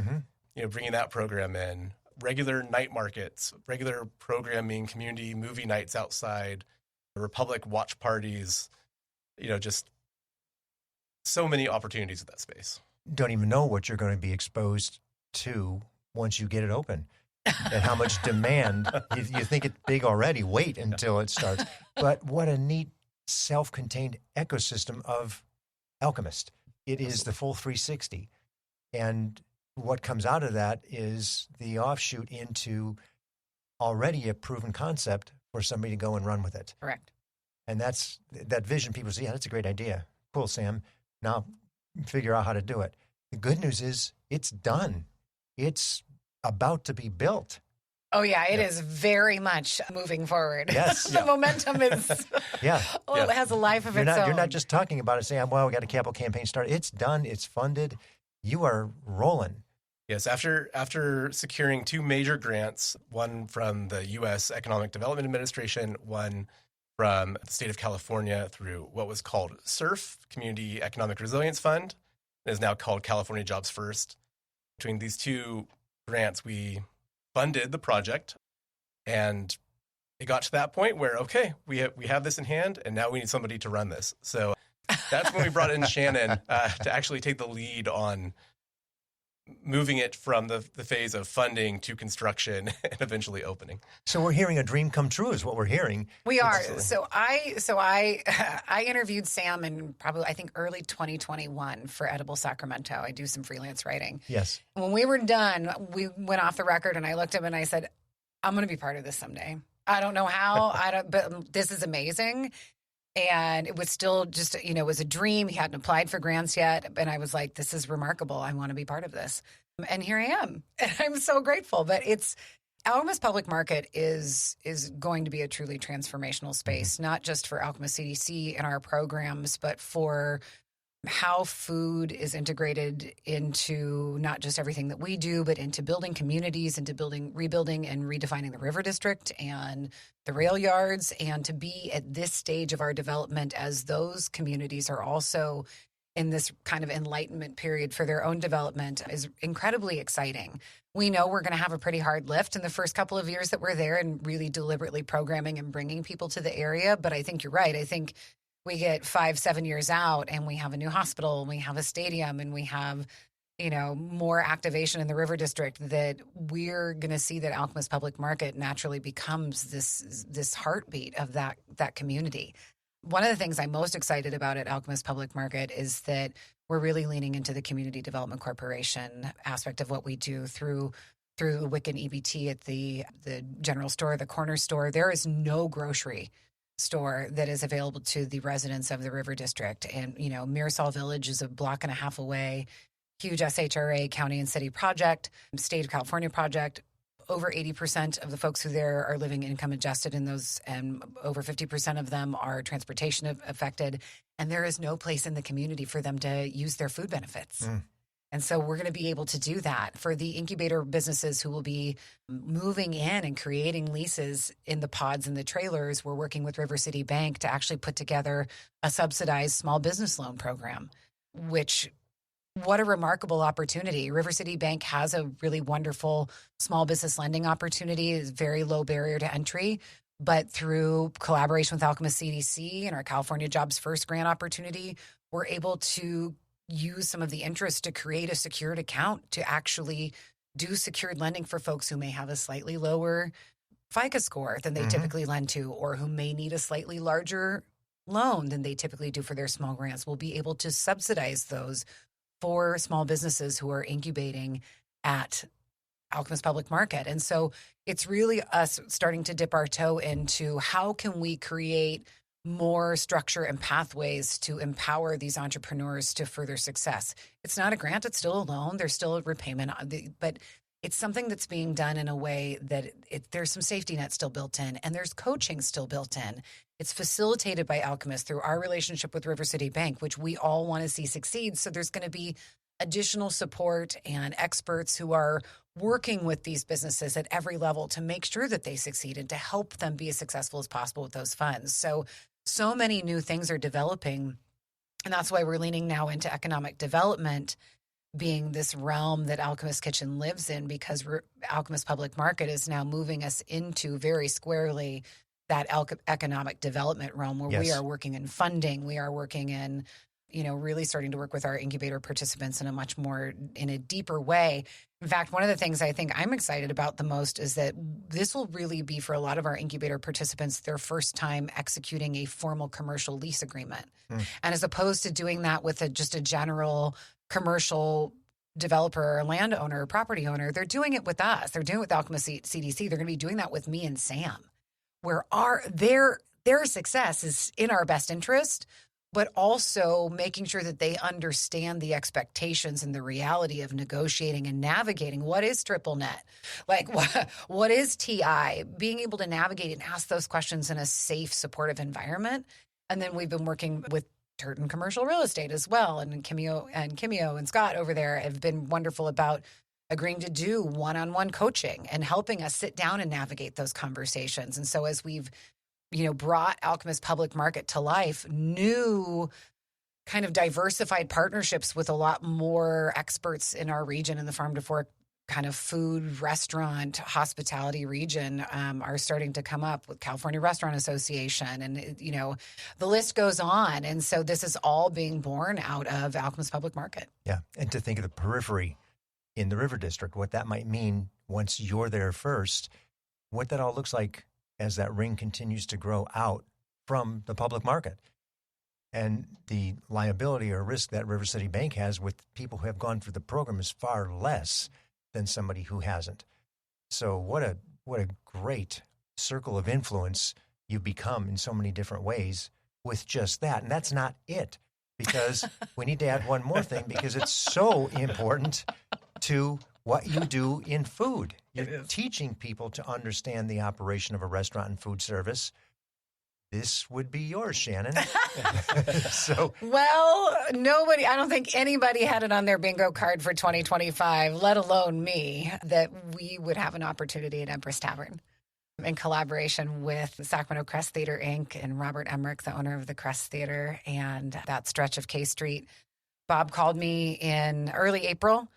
bringing that program in, regular night markets, regular programming, community movie nights outside, Republic watch parties, just so many opportunities at that space.
Don't even know what you're going to be exposed to once you get it open and how much demand. You think it's big already, wait until it starts. But what a neat self-contained ecosystem of Alchemist. It is the full 360. And what comes out of that is the offshoot into already a proven concept for somebody to go and run with it.
Correct.
And that's that vision. People say, yeah, that's a great idea. Cool, Sam. Now figure out how to do it. The good news is it's done. It's about to be built.
Oh, yeah, it is very much moving forward.
Yes.
The momentum is, it has a life of its own.
You're not just talking about it saying, well, we got a capital campaign started. It's done. It's funded. You are rolling.
Yes, after securing 2 major grants, one from the U.S. Economic Development Administration, one from the state of California through what was called SURF, Community Economic Resilience Fund. It is now called California Jobs First. Between these 2 grants, we funded the project, and it got to that point where, okay, we have this in hand, and now we need somebody to run this. So that's when we brought in Shannin to actually take the lead on moving it from the phase of funding to construction and eventually opening.
So we're hearing a dream come true is what we're hearing.
We are. So I interviewed Sam in probably, I think, early 2021 for Edible Sacramento. I do some freelance writing.
Yes.
When we were done, we went off the record and I looked at him and I said, I'm going to be part of this someday. I don't know how, but this is amazing. And it was still just, it was a dream. He hadn't applied for grants yet. And I was like, this is remarkable. I want to be part of this. And here I am. And I'm so grateful. But Alchemist Public Market is going to be a truly transformational space, not just for Alchemist CDC and our programs, but for how food is integrated into not just everything that we do, but into building communities, into rebuilding and redefining the river district and the rail yards. And to be at this stage of our development as those communities are also in this kind of enlightenment period for their own development is incredibly exciting. We know we're going to have a pretty hard lift in the first couple of years that we're there and really deliberately programming and bringing people to the area. But I think you're right. I think we get 5-7 years out and we have a new hospital, and we have a stadium, and we have, more activation in the river district, that we're going to see that Alchemist Public Market naturally becomes this heartbeat of that community. One of the things I'm most excited about at Alchemist Public Market is that we're really leaning into the Community Development Corporation aspect of what we do through Wiccan EBT at the general store, the corner store. There is no grocery store that is available to the residents of the River District. And, Mirasol Village is a block and a half away, huge SHRA county and city project, state of California project. Over 80% of the folks who there are living income adjusted in those, and over 50% of them are transportation affected. And there is no place in the community for them to use their food benefits. And so we're going to be able to do that for the incubator businesses who will be moving in and creating leases in the pods and the trailers. We're working with River City Bank to actually put together a subsidized small business loan program, which, what a remarkable opportunity. River City Bank has a really wonderful small business lending opportunity. It's very low barrier to entry. But through collaboration with Alchemist CDC and our California Jobs First grant opportunity, we're able to use some of the interest to create a secured account to actually do secured lending for folks who may have a slightly lower FICO score than they typically lend to, or who may need a slightly larger loan than they typically do for their small grants. We'll be able to subsidize those for small businesses who are incubating at Alchemist Public Market. And so it's really us starting to dip our toe into how can we create more structure and pathways to empower these entrepreneurs to further success. It's not a grant, it's still a loan, there's still a repayment, but it's something that's being done in a way that there's some safety net still built in, and there's coaching still built in. It's facilitated by Alchemist through our relationship with River City Bank, which we all want to see succeed. So there's going to be additional support and experts who are working with these businesses at every level to make sure that they succeed and to help them be as successful as possible with those funds. So many new things are developing, and that's why we're leaning now into economic development being this realm that Alchemist Kitchen lives in, because Alchemist Public Market is now moving us into very squarely that economic development realm where we are working in funding. We are working in, really starting to work with our incubator participants in a deeper way. In fact, one of the things I think I'm excited about the most is that this will really be, for a lot of our incubator participants, their first time executing a formal commercial lease agreement. And as opposed to doing that with just a general commercial developer or landowner or property owner, they're doing it with us. They're doing it with Alchemist CDC. They're going to be doing that with me and Sam, where their success is in our best interest, but also making sure that they understand the expectations and the reality of negotiating and navigating. What is triple net? Like, what is TI? Being able to navigate and ask those questions in a safe, supportive environment. And then we've been working with Turton Commercial Real Estate as well. And Kimio and Scott over there have been wonderful about agreeing to do one-on-one coaching and helping us sit down and navigate those conversations. And so as we've brought Alchemist Public Market to life, new kind of diversified partnerships with a lot more experts in our region, in the farm to fork kind of food, restaurant, hospitality region, are starting to come up with California Restaurant Association. And, the list goes on. And so this is all being born out of Alchemist Public Market.
Yeah. And to think of the periphery in the River District, what that might mean once you're there first, what that all looks like as that ring continues to grow out from the public market. And the liability or risk that River City Bank has with people who have gone through the program is far less than somebody who hasn't. So what a great circle of influence you become in so many different ways with just that. And that's not it, because we need to add one more thing, because it's so important to what you do in food. You're teaching people to understand the operation of a restaurant and food service. This would be yours, Shannin.
Well, I don't think anybody had it on their bingo card for 2025, let alone me, that we would have an opportunity at Empress Tavern in collaboration with Sacramento Crest Theater, Inc. and Robert Emmerich, the owner of the Crest Theater, and that stretch of K Street. Bob called me in early April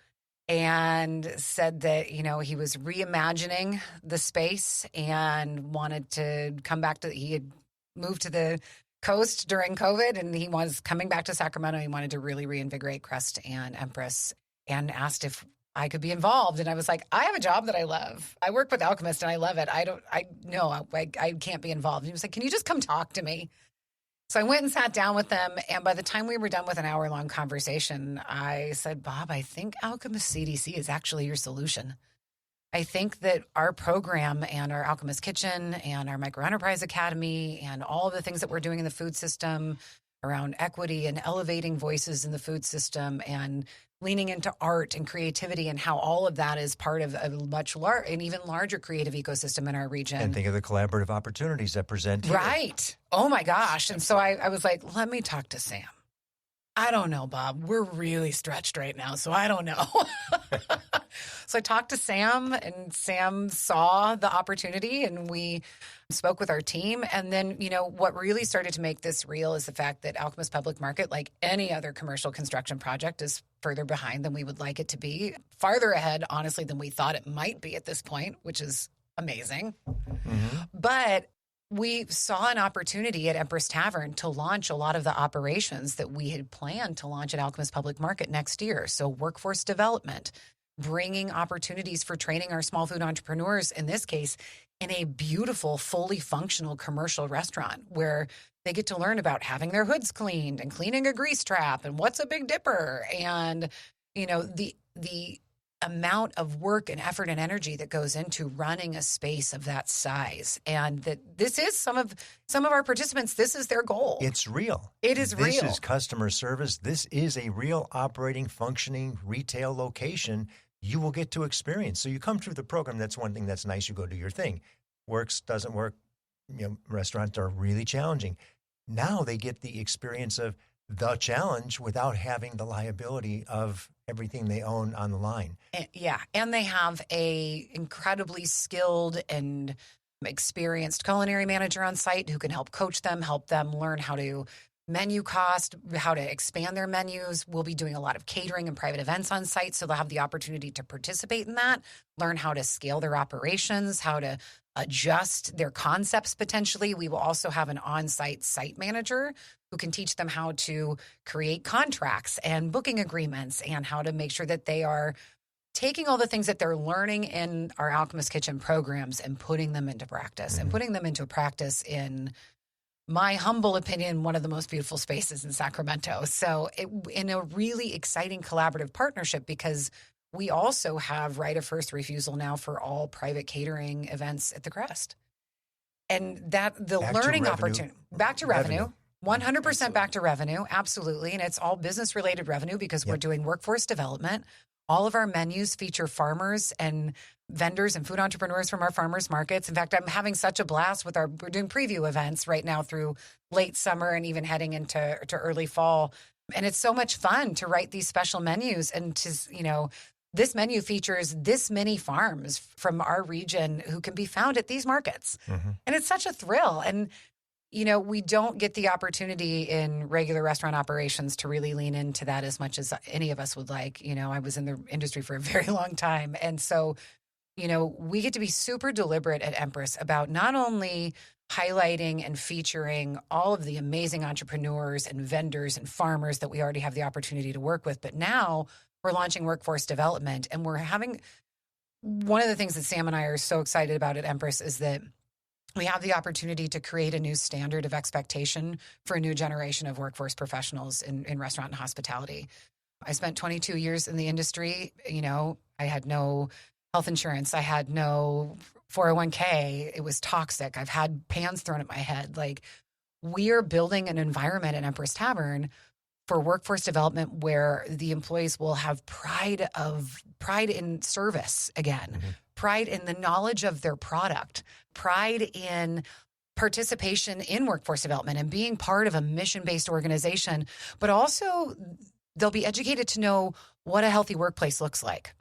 and said that, he was reimagining the space and wanted to come back he had moved to the coast during COVID, and he was coming back to Sacramento. He wanted to really reinvigorate Crest and Empress, and asked if I could be involved. And I was like, I have a job that I love. I work with Alchemist and I love it. I can't be involved. And he was like, can you just come talk to me? So I went and sat down with them, and by the time we were done with an hour-long conversation, I said, Bob, I think Alchemist CDC is actually your solution. I think that our program and our Alchemist Kitchen and our Microenterprise Academy and all of the things that we're doing in the food system around equity and elevating voices in the food system and leaning into art and creativity, and how all of that is part of a an even larger creative ecosystem in our region.
And think of the collaborative opportunities that present here.
Right. Oh my gosh. And so I was like, let me talk to Sam. I don't know, Bob. We're really stretched right now, so I don't know. So I talked to Sam, and Sam saw the opportunity, and we spoke with our team. And then, what really started to make this real is the fact that Alchemist Public Market, like any other commercial construction project, is further behind than we would like it to be. Farther ahead, honestly, than we thought it might be at this point, which is amazing. Mm-hmm. But we saw an opportunity at Empress Tavern to launch a lot of the operations that we had planned to launch at Alchemist Public Market next year. So workforce development, bringing opportunities for training our small food entrepreneurs, in this case, in a beautiful, fully functional commercial restaurant where they get to learn about having their hoods cleaned and cleaning a grease trap and what's a Big Dipper and, the amount of work and effort and energy that goes into running a space of that size, and that this is some of our participants, this is their goal.
It's real.
It is real.
This is customer service. This is a real operating, functioning retail location you will get to experience. So you come through the program. That's one thing that's nice. You go do your thing. Works, doesn't work. Restaurants are really challenging. Now they get the experience of the challenge without having the liability of everything they own on the line.
And they have a incredibly skilled and experienced culinary manager on site who can help coach them, help them learn how to menu cost, how to expand their menus. We'll be doing a lot of catering and private events on site, so they'll have the opportunity to participate in that, learn how to scale their operations, how to adjust their concepts potentially. We will also have an on-site site manager who can teach them how to create contracts and booking agreements and how to make sure that they are taking all the things that they're learning in our Alchemist Kitchen programs and putting them into practice, and putting them into practice in, my humble opinion, one of the most beautiful spaces in Sacramento. So in a really exciting collaborative partnership, because we also have right of first refusal now for all private catering events at the Crest. And that the learning opportunity, back to revenue. 100% back to revenue. Absolutely. And it's all business related revenue because we're doing workforce development. All of our menus feature farmers and vendors and food entrepreneurs from our farmers markets. In fact, I'm having such a blast with we're doing preview events right now through late summer and even heading into early fall. And it's so much fun to write these special menus and to, this menu features this many farms from our region who can be found at these markets. And it's such a thrill. And, we don't get the opportunity in regular restaurant operations to really lean into that as much as any of us would like. I was in the industry for a very long time. And so, we get to be super deliberate at Empress about not only highlighting and featuring all of the amazing entrepreneurs and vendors and farmers that we already have the opportunity to work with, but now we're launching workforce development. And we're having one of the things that Sam and I are so excited about at Empress is that we have the opportunity to create a new standard of expectation for a new generation of workforce professionals in restaurant and hospitality. I spent 22 years in the industry. I had no health insurance. I had no 401k. It was toxic. I've had pans thrown at my head. We are building an environment at Empress Tavern for workforce development where the employees will have pride in service again, pride in the knowledge of their product, pride in participation in workforce development and being part of a mission-based organization, but also they'll be educated to know what a healthy workplace looks like,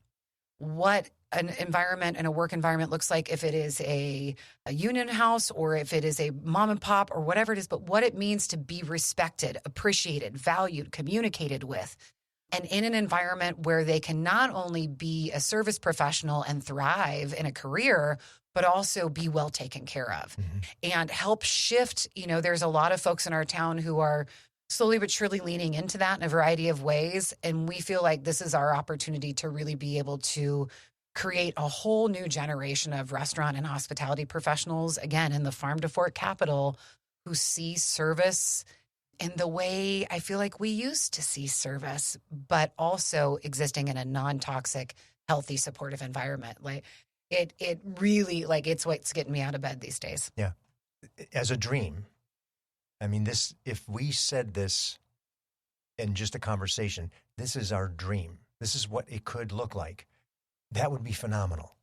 what an environment and a work environment looks like if it is a union house or if it is a mom and pop or whatever it is, but what it means to be respected, appreciated, valued, communicated with, and in an environment where they can not only be a service professional and thrive in a career, but also be well taken care of and help shift. There's a lot of folks in our town who are slowly but surely leaning into that in a variety of ways. And we feel like this is our opportunity to really be able to create a whole new generation of restaurant and hospitality professionals, again, in the farm to fork capital, who see service in the way I feel like we used to see service, but also existing in a non-toxic, healthy, supportive environment. It really, it's what's getting me out of bed these days.
Yeah. As a dream. I mean, if we said this in just a conversation, this is our dream. This is what it could look like. That would be phenomenal.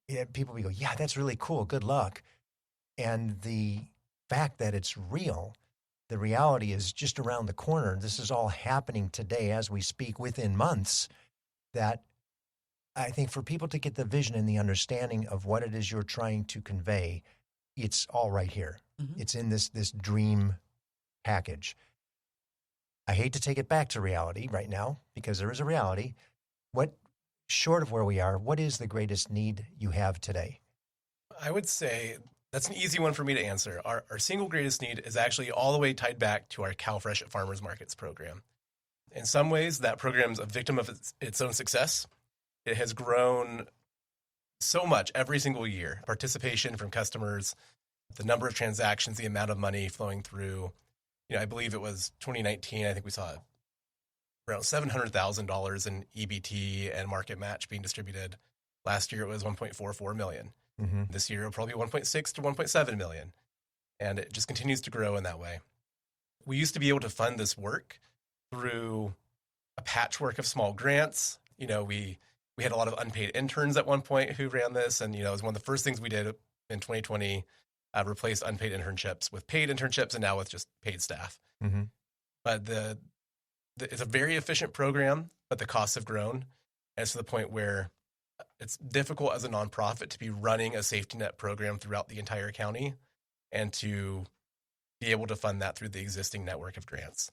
Yeah, people would go, yeah, that's really cool. Good luck. And the fact that it's real, the reality is just around the corner. This is all happening today as we speak within months. That I think for people to get the vision and the understanding of what it is you're trying to convey, it's all right here. It's in this dream package. I hate to take it back to reality right now because there is a reality. Short of where we are, what is the greatest need you have today?
I would say that's an easy one for me to answer. Our single greatest need is actually all the way tied back to our CalFresh at Farmers Markets program. In some ways, that program is a victim of its own success. It has grown so much every single year. Participation from customers, the number of transactions, the amount of money flowing through. I believe it was 2019. I think we saw around $700,000 in EBT and market match being distributed. Last year it was 1.44 million.
Mm-hmm.
This year it'll probably be 1.6 to 1.7 million. And it just continues to grow in that way. We used to be able to fund this work through a patchwork of small grants. You know, we had a lot of unpaid interns at one point who ran this. And, you know, it was one of the first things we did in 2020, replaced unpaid internships with paid internships and now with just paid staff.
Mm-hmm.
But it's a very efficient program, but the costs have grown. And it's to the point where it's difficult as a nonprofit to be running a safety net program throughout the entire county and to be able to fund that through the existing network of grants.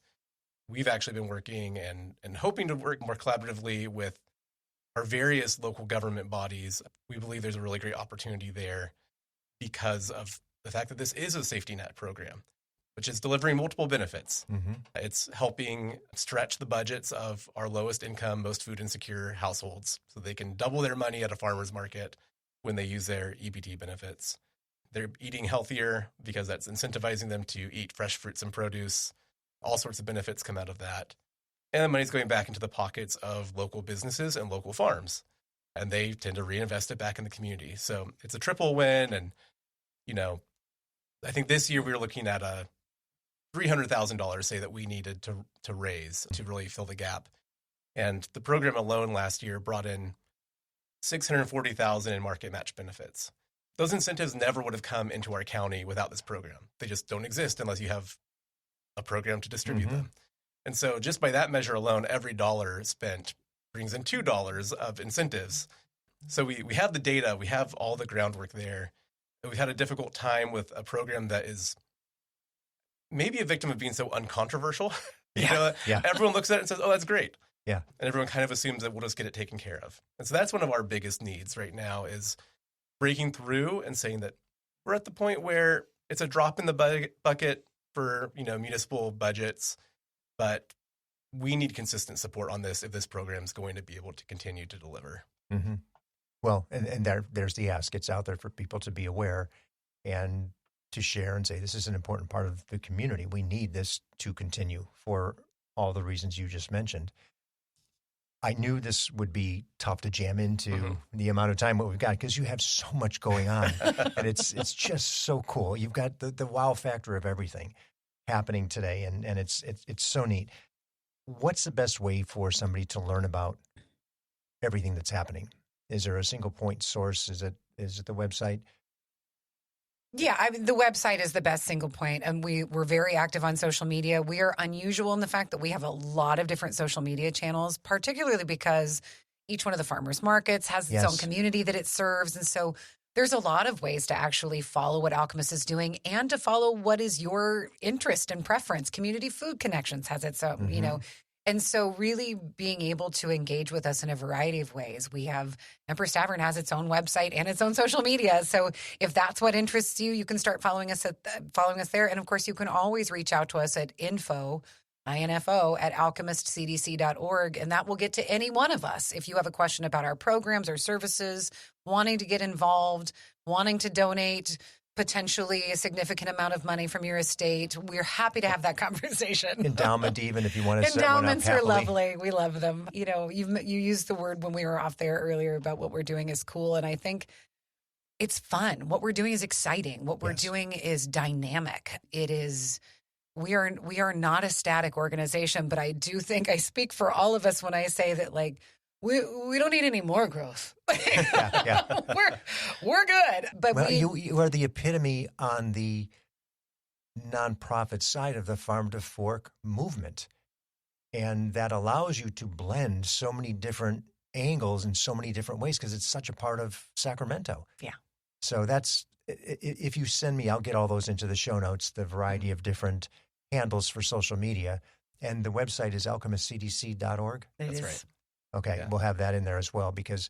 We've actually been working and hoping to work more collaboratively with our various local government bodies. We believe there's a really great opportunity there because of the fact that this is a safety net program, which is delivering multiple benefits.
Mm-hmm.
It's helping stretch the budgets of our lowest income, most food insecure households so they can double their money at a farmer's market when they use their EBT benefits. They're eating healthier because that's incentivizing them to eat fresh fruits and produce. All sorts of benefits come out of that. And the money's going back into the pockets of local businesses and local farms. And they tend to reinvest it back in the community. So it's a triple win. And, you know, I think this year we were looking at a $300,000, say, that we needed to raise to really fill the gap. And the program alone last year brought in $640,000 in market match benefits. Those incentives never would have come into our county without this program. They just don't exist unless you have a program to distribute them. And so just by that measure alone, every dollar spent brings in $2 of incentives. So we have the data, we have all the groundwork there. We've had a difficult time with a program that is maybe a victim of being so uncontroversial. Everyone looks at it and says, oh, that's great.
Yeah.
And everyone kind of assumes that we'll just get it taken care of. And so that's one of our biggest needs right now is breaking through and saying that we're at the point where it's a drop in the bucket for, you know, municipal budgets, but we need consistent support on this if this program is going to be able to continue to deliver.
Mm-hmm. Well, and there's the ask. It's out there for people to be aware and to share and say, this is an important part of the community. We need this to continue for all the reasons you just mentioned. I knew this would be tough to jam into the amount of time what we've got because you have so much going on, and it's just so cool. You've got the wow factor of everything happening today, and it's so neat. What's the best way for somebody to learn about everything that's happening? Is there a single point source? Is it the website?
Yeah, I mean, the website is the best single point, and we're very active on social media. We are unusual in the fact that we have a lot of different social media channels, particularly because each one of the farmers markets has its own community that it serves. And so there's a lot of ways to actually follow what Alchemist is doing and to follow what is your interest and preference. Community Food Connections has its own, you know. And so really being able to engage with us in a variety of ways. We have Empress Tavern has its own website and its own social media. So if that's what interests you, you can start following us there. And of course, you can always reach out to us at info at alchemistcdc.org. And that will get to any one of us. If you have a question about our programs or services, wanting to get involved, wanting to donate, potentially a significant amount of money from your estate, we're happy to have that conversation.
Endowment, even if you want to set one up
endowments are
happily.
lovely. We love them. You know, you used the word when we were off there earlier about what we're doing is cool, and I think it's fun. What we're doing is exciting. What we're doing is dynamic. It is. We are not a static organization, but I do think I speak for all of us when I say that, like, we don't need any more growth. We're good. But
you are the epitome on the nonprofit side of the farm to fork movement. And that allows you to blend so many different angles in so many different ways because it's such a part of Sacramento.
Yeah.
So that's, if you send me, I'll get all those into the show notes, the variety of different handles for social media. And the website is alchemistcdc.org.
That's right.
Okay, we'll have that in there as well because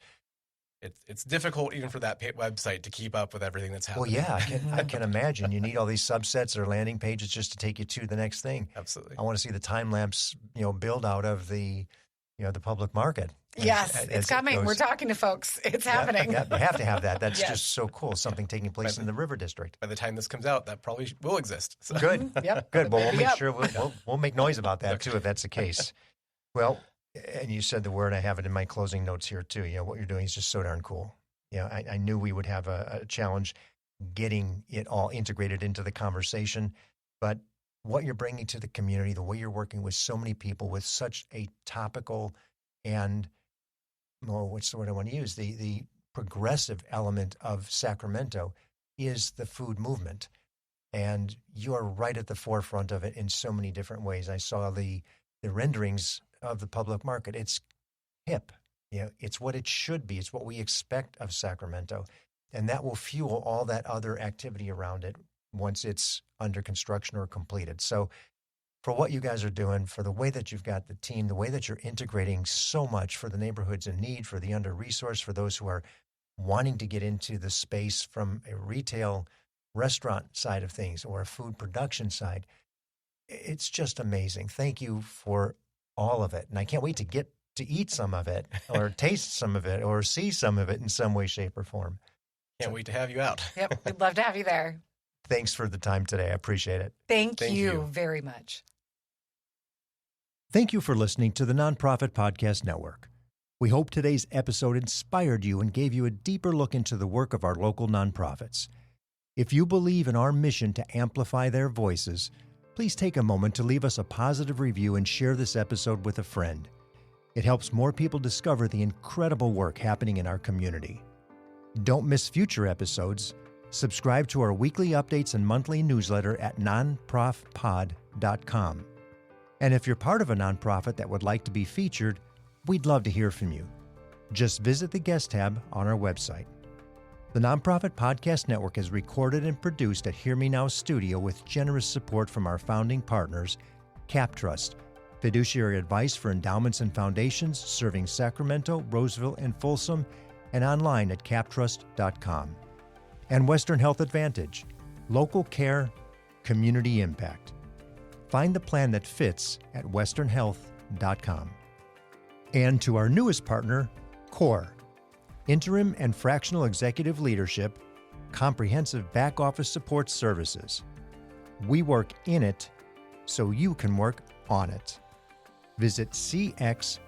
it's difficult even for that website to keep up with everything that's happening.
Well, yeah, I can imagine. You need all these subsets or landing pages just to take you to the next thing.
Absolutely.
I want to see the time lapse, build out of the public market.
Yes, it's coming. We're talking to folks. It's happening.
Yeah, you have to have that. That's just so cool. Something taking place in the River District.
By the time this comes out, that probably will exist. So.
Good.
Yep.
Good. Well, we'll make sure we'll make noise about that too if that's the case. Well, and you said the word, I have it in my closing notes here too. What you're doing is just so darn cool. I knew we would have a challenge getting it all integrated into the conversation, but what you're bringing to the community, the way you're working with so many people with such a topical and, well, what's the word I want to use? The progressive element of Sacramento is the food movement. And you're right at the forefront of it in so many different ways. I saw the renderings of the public market. It's hip. It's what it should be. It's what we expect of Sacramento. And that will fuel all that other activity around it once it's under construction or completed. So for what you guys are doing, for the way that you've got the team, the way that you're integrating so much for the neighborhoods in need, for the under-resourced, for those who are wanting to get into the space from a retail restaurant side of things or a food production side, it's just amazing. Thank you for all of it. And I can't wait to get to eat some of it or taste some of it or see some of it in some way, shape, or form.
Can't wait to have you out.
Yep, we'd love to have you there.
Thanks for the time today. I appreciate it.
Thank you very much.
Thank you for listening to the Nonprofit Podcast Network. We hope today's episode inspired you and gave you a deeper look into the work of our local nonprofits. If you believe in our mission to amplify their voices, please take a moment to leave us a positive review and share this episode with a friend. It helps more people discover the incredible work happening in our community. Don't miss future episodes. Subscribe to our weekly updates and monthly newsletter at nonprofpod.com. And if you're part of a nonprofit that would like to be featured, we'd love to hear from you. Just visit the guest tab on our website. The Nonprofit Podcast Network is recorded and produced at Hear Me Now Studio with generous support from our founding partners, CapTrust, fiduciary advice for endowments and foundations serving Sacramento, Roseville, and Folsom, and online at captrust.com. And Western Health Advantage, local care, community impact. Find the plan that fits at westernhealth.com. And to our newest partner, CORE, interim and fractional executive leadership, comprehensive back office support services. We work in it so you can work on it. Visit cxore.com.